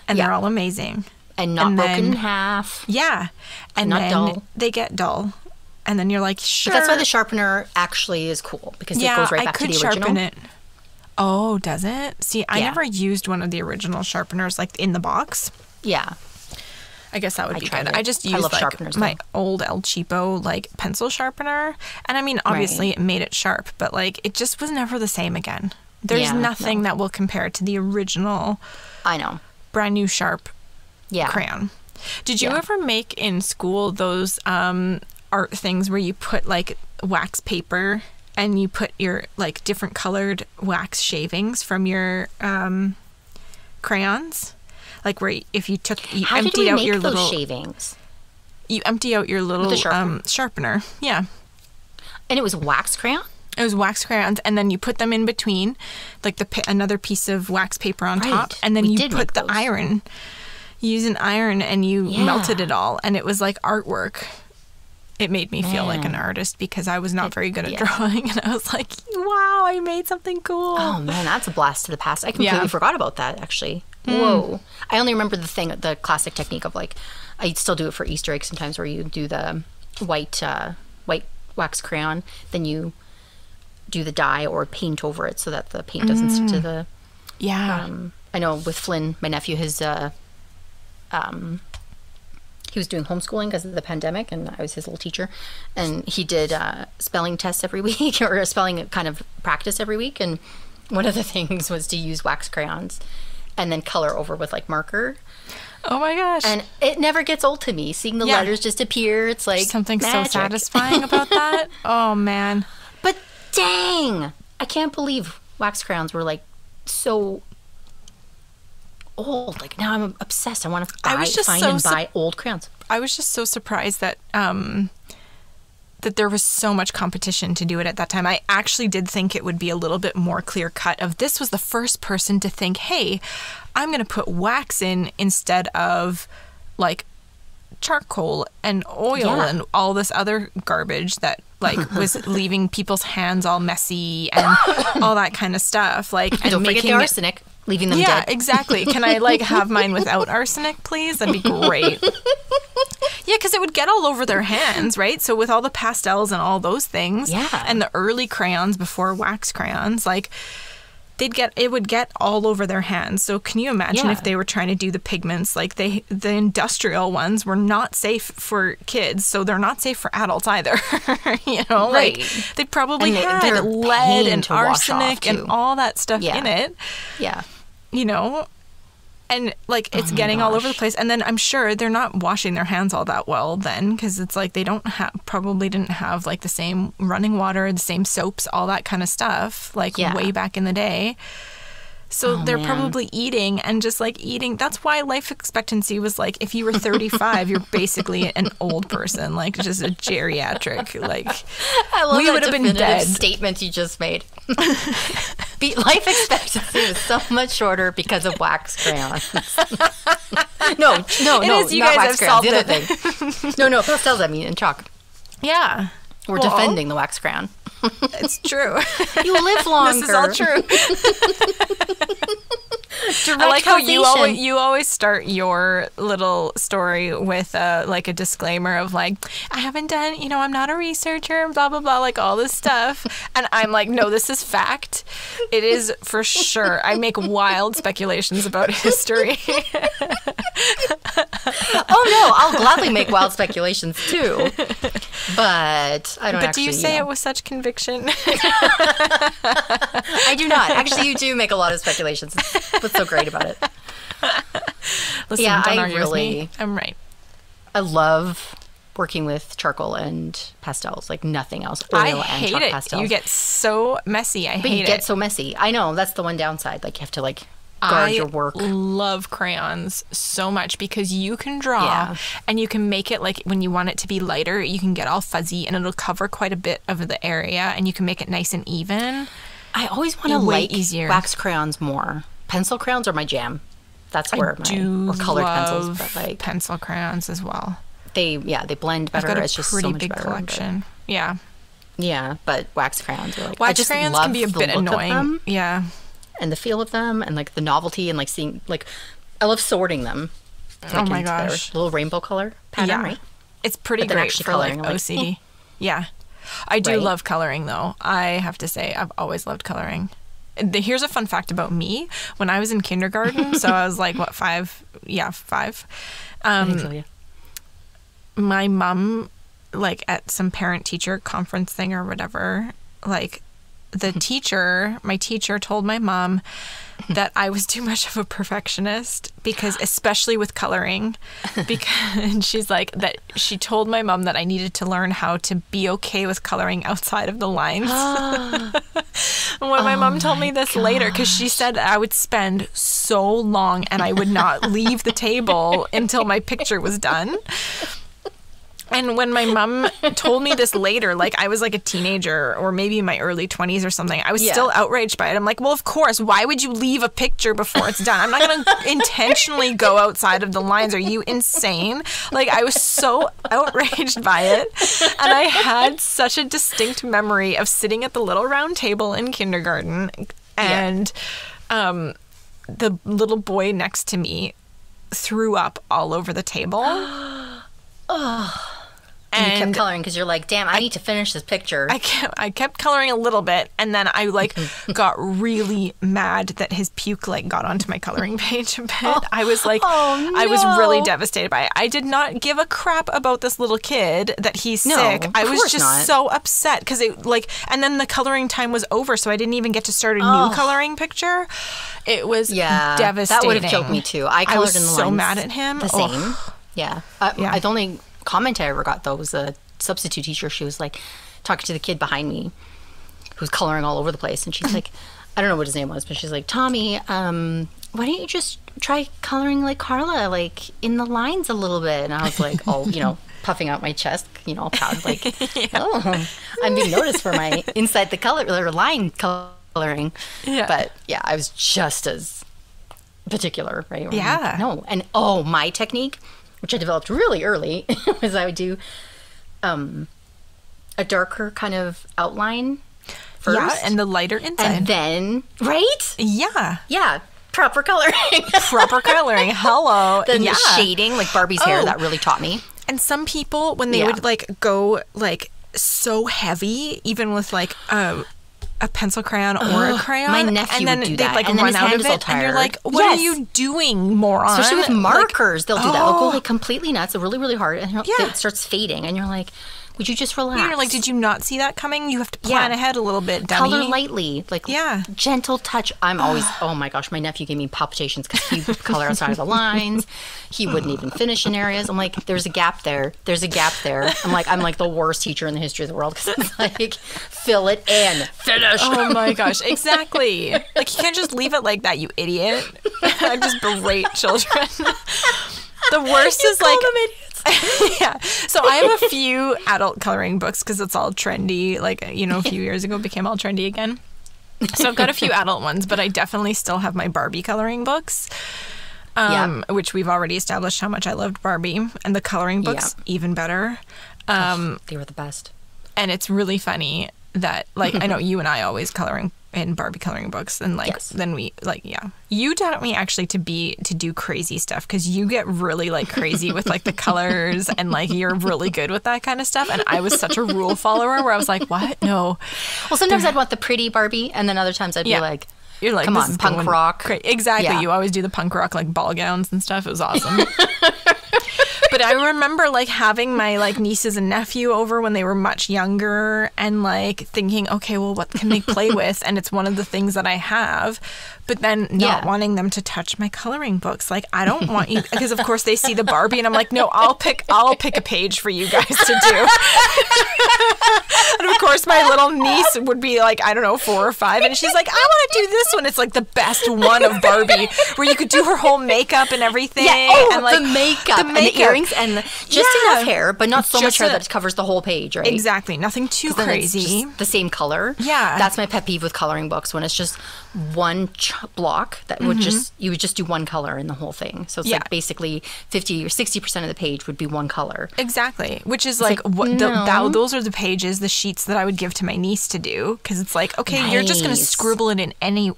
And they're all amazing. And not broken in half. Yeah. And not then dull. They get dull. And then you're like, sure. But that's why the sharpener actually is cool, because it goes right back to the original. Sharpen it. Oh, does it? See, I never used one of the original sharpeners like in the box. Yeah. I guess that would be good. I just used like my old El Cheapo like pencil sharpener. And I mean, obviously it made it sharp, but like it just was never the same again. There's nothing that will compare to the original. I know. Brand new sharp crayon. Did you ever make in school those art things where you put like wax paper and you put your like different colored wax shavings from your crayons? Like where if you emptied out your little shavings. You empty out your little sharpener. Yeah. And it was wax crayon? It was wax crayons, and then you put them in between, like another piece of wax paper on top, and then you put the iron. You use an iron and you melted it all, and it was like artwork. It made me feel like an artist because I was not very good at drawing, and I was like, wow, I made something cool. Oh man, that's a blast to the past. I completely forgot about that, actually. Whoa. I only remember the classic technique of like, I still do it for Easter eggs sometimes, where you do the white wax crayon, then you do the dye or paint over it so that the paint doesn't stick to the... I know with Flynn, my nephew, he was doing homeschooling because of the pandemic, and I was his little teacher, and he did spelling tests every week, or a spelling kind of practice every week, and one of the things was to use wax crayons and then color over with like marker. Oh my gosh. And it never gets old to me. Seeing the letters just appear, it's like something magic. So satisfying about that. Oh man. But dang, I can't believe wax crayons were like so old. Like now I'm obsessed. I want to buy old crayons. I was just so surprised that that there was so much competition to do it at that time. I actually did think it would be a little bit more clear cut of this was the first person to think, hey, I'm going to put wax in instead of like charcoal and oil and all this other garbage that like was leaving people's hands all messy and all that kind of stuff. Like, and don't forget the arsenic, leaving them dead. Yeah, exactly. Can I like have mine without arsenic, please? That'd be great. Yeah, because it would get all over their hands, right? So with all the pastels and all those things, and the early crayons before wax crayons, like it would get all over their hands. So can you imagine if they were trying to do the pigments, like the industrial ones were not safe for kids, so they're not safe for adults either. You know, like they probably had lead and arsenic and all that stuff in it. Yeah. You know, and like it's getting all over the place. And then I'm sure they're not washing their hands all that well then, because it's like they probably didn't have like the same running water, the same soaps, all that kind of stuff, like way back in the day. So they're probably eating and just like eating. That's why life expectancy was like, if you were 35, you're basically an old person, like just a geriatric. Like I love we would have been dead. Statement you just made. Life expectancy was so much shorter because of wax crayons. no, you not guys wax have crayons. solved The other thing. No, pastels, I mean, and chalk. Yeah. We're defending the wax crayon. It's true. You live longer. This is all true. I like how you always start your little story with like a disclaimer of like, I haven't done, I'm not a researcher, blah, blah, blah, like all this stuff. And I'm like, no, this is fact. It is for sure. I make wild speculations about history. Oh, no, I'll gladly make wild speculations too. But I don't But do you say it with such conviction? I do not. Actually, you do make a lot of speculations. What's so great about it? Listen, yeah, don't I argue with me. I'm right. I love working with charcoal and pastels, like nothing else. Oil I and hate chalk it. pastels. You get so messy. But you get so messy. I know. That's the one downside. Like, you have to, like, guard your work. I love crayons so much because you can draw and you can make it like when you want it to be lighter, you can get all fuzzy and it'll cover quite a bit of the area and you can make it nice and even. I always want to like wax crayons more. Pencil crayons are my jam. That's where or colored pencils, but like pencil crayons as well. They blend better. I've got a it's just pretty so much big better, collection. Yeah. Yeah, but wax crayons are like wax crayons can be a bit annoying. Yeah. And the feel of them and like the novelty and like seeing like I love sorting them. Like, oh my gosh. Little rainbow color pattern, right? It's pretty great for like OCD. Yeah. I do love coloring though. I have to say I've always loved coloring. Here's a fun fact about me. When I was in kindergarten, so I was like, what, 5? Yeah, 5. I think so, yeah. My mom, like at some parent-teacher conference thing or whatever, like my teacher told my mom that I was too much of a perfectionist because especially with coloring because she's like that she told my mom that I needed to learn how to be okay with coloring outside of the lines. And when my mom told me this later, because she said I would spend so long and I would not leave the table until my picture was done. And when my mom told me this later, like I was like a teenager or maybe in my early 20s or something, I was still outraged by it. I'm like, well, of course, why would you leave a picture before it's done? I'm not going to intentionally go outside of the lines. Are you insane? Like I was so outraged by it. And I had such a distinct memory of sitting at the little round table in kindergarten and the little boy next to me threw up all over the table. And you kept coloring because you're like, damn, I need to finish this picture. I kept coloring a little bit, and then I like got really mad that his puke like got onto my coloring page a bit. I was like, I was really devastated by it. I did not give a crap about this little kid that he's sick. I was just so upset because it like, and then the coloring time was over, so I didn't even get to start a new coloring picture. It was devastating. That would have killed me too. I colored was in the so lines mad at him. The same. Yeah. The only comment I ever got though was a substitute teacher. She was like talking to the kid behind me who's coloring all over the place, and she's like, I don't know what his name was, but she's like, Tommy, why don't you just try coloring like Karla, like in the lines a little bit? And I was like, puffing out my chest, all proud, like, I'm being noticed for my inside the color or line coloring. Yeah. But yeah, I was just as particular, right? Yeah. No. And my technique, which I developed really early, was I would do a darker kind of outline first. Yeah, and the lighter inside. And then, right? Yeah. Yeah. Proper coloring. Proper coloring. Hello. Then the shading, like Barbie's hair, that really taught me. And some people, when they would like go like so heavy, even with like a pencil crayon or a crayon. My nephew would do that. Like and run out of it, and you're like, what are you doing, moron? Especially with markers, they'll do that. They'll go like completely nuts, really, really hard, and it starts fading, and you're like, would you just relax? You're like, did you not see that coming? You have to plan ahead a little bit, dummy. Color lightly, like gentle touch. I'm always, oh my gosh, my nephew gave me palpitations because he would color outside of the lines. He wouldn't even finish in areas. I'm like, there's a gap there. There's a gap there. I'm like the worst teacher in the history of the world because it's like, fill it in, finish. Oh my gosh, exactly. Like, you can't just leave it like that, you idiot. I just berate children. The worst is like, yeah. So I have a few adult coloring books because it's all trendy. Like, a few years ago, it became all trendy again. So I've got a few adult ones, but I definitely still have my Barbie coloring books, which we've already established how much I loved Barbie. And the coloring books, even better. They were the best. And it's really funny that, like, I know you and I always color in Barbie coloring books, and like then we you taught me actually to do crazy stuff, because you get really like crazy with like the colors, and like you're really good with that kind of stuff, and I was such a rule follower where I was like, what? No. Well, sometimes I'd want the pretty Barbie, and then other times I'd be like, you're like, come on, punk rock. Exactly. You always do the punk rock, like ball gowns and stuff. It was awesome. But I remember like having my like nieces and nephew over when they were much younger, and like thinking, okay, well, what can they play with? And it's one of the things that I have, but then not wanting them to touch my coloring books. Like, I don't want you, because of course they see the Barbie, and I'm like, no, I'll pick a page for you guys to do. And of course my little niece would be like, I don't know, 4 or 5, and she's like, I want to do this one. It's like the best one of Barbie, where you could do her whole makeup and everything. Yeah, and like the makeup and the earrings and just enough hair, but not so much hair that it covers the whole page, right? Exactly. Nothing too crazy. Just the same color. Yeah. That's my pet peeve with coloring books, when it's just one block that would you would just do one color in the whole thing. So it's like basically 50 or 60% of the page would be one color. Exactly. Which is like what those are the pages, the sheets that I would give to my niece to do, because it's like, okay, you're just going to scribble it in it anyway.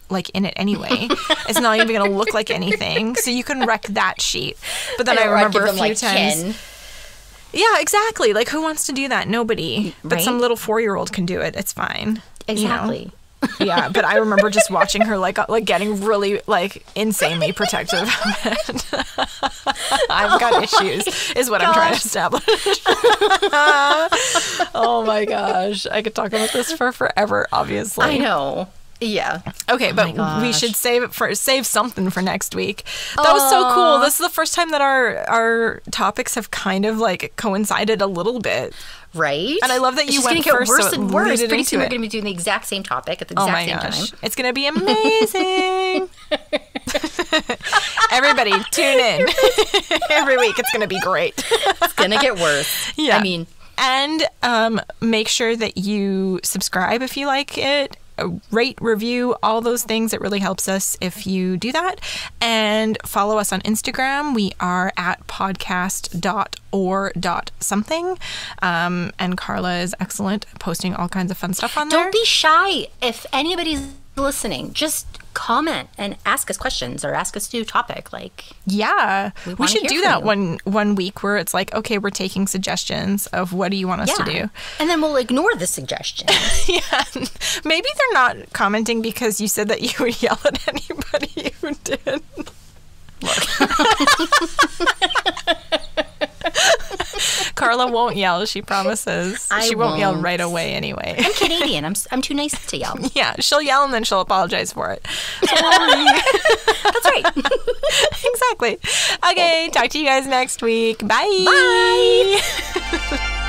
It's not even going to look like anything. So you can wreck that sheet. But then I remember a few times. Yeah, exactly. Like, who wants to do that? Nobody. But some little 4-year-old can do it. It's fine. Exactly. You know? Yeah, but I remember just watching her like getting really like insanely protective of it. I've got issues, is what I'm trying to establish. Oh my gosh, I could talk about this for forever. Obviously, I know. Yeah. Okay, but we should save something for next week. That was so cool. This is the first time that our topics have kind of like coincided a little bit. Right? And I love that you went first. Worse and worse. Pretty soon we're going to be doing the exact same topic at the exact same time. It's going to be amazing. Everybody, tune in. Every week. It's going to be great. It's going to get worse. Yeah. I mean. And make sure that you subscribe if you like it. Rate, review, all those things. It really helps us if you do that. And follow us on Instagram. We are at podcast.or.something. And Karla is excellent at posting all kinds of fun stuff on there. Don't be shy. If anybody's listening, just comment and ask us questions or ask us to do a topic. Yeah, we should do that one week where it's like, okay, we're taking suggestions of what do you want us to do, and then we'll ignore the suggestions. Yeah, maybe they're not commenting because you said that you would yell at anybody who did. Look. Karla won't yell, she promises. She won't yell right away anyway. I'm Canadian. I'm too nice to yell. Yeah, she'll yell and then she'll apologize for it. Sorry. That's right. Exactly. Okay, talk to you guys next week. Bye. Bye.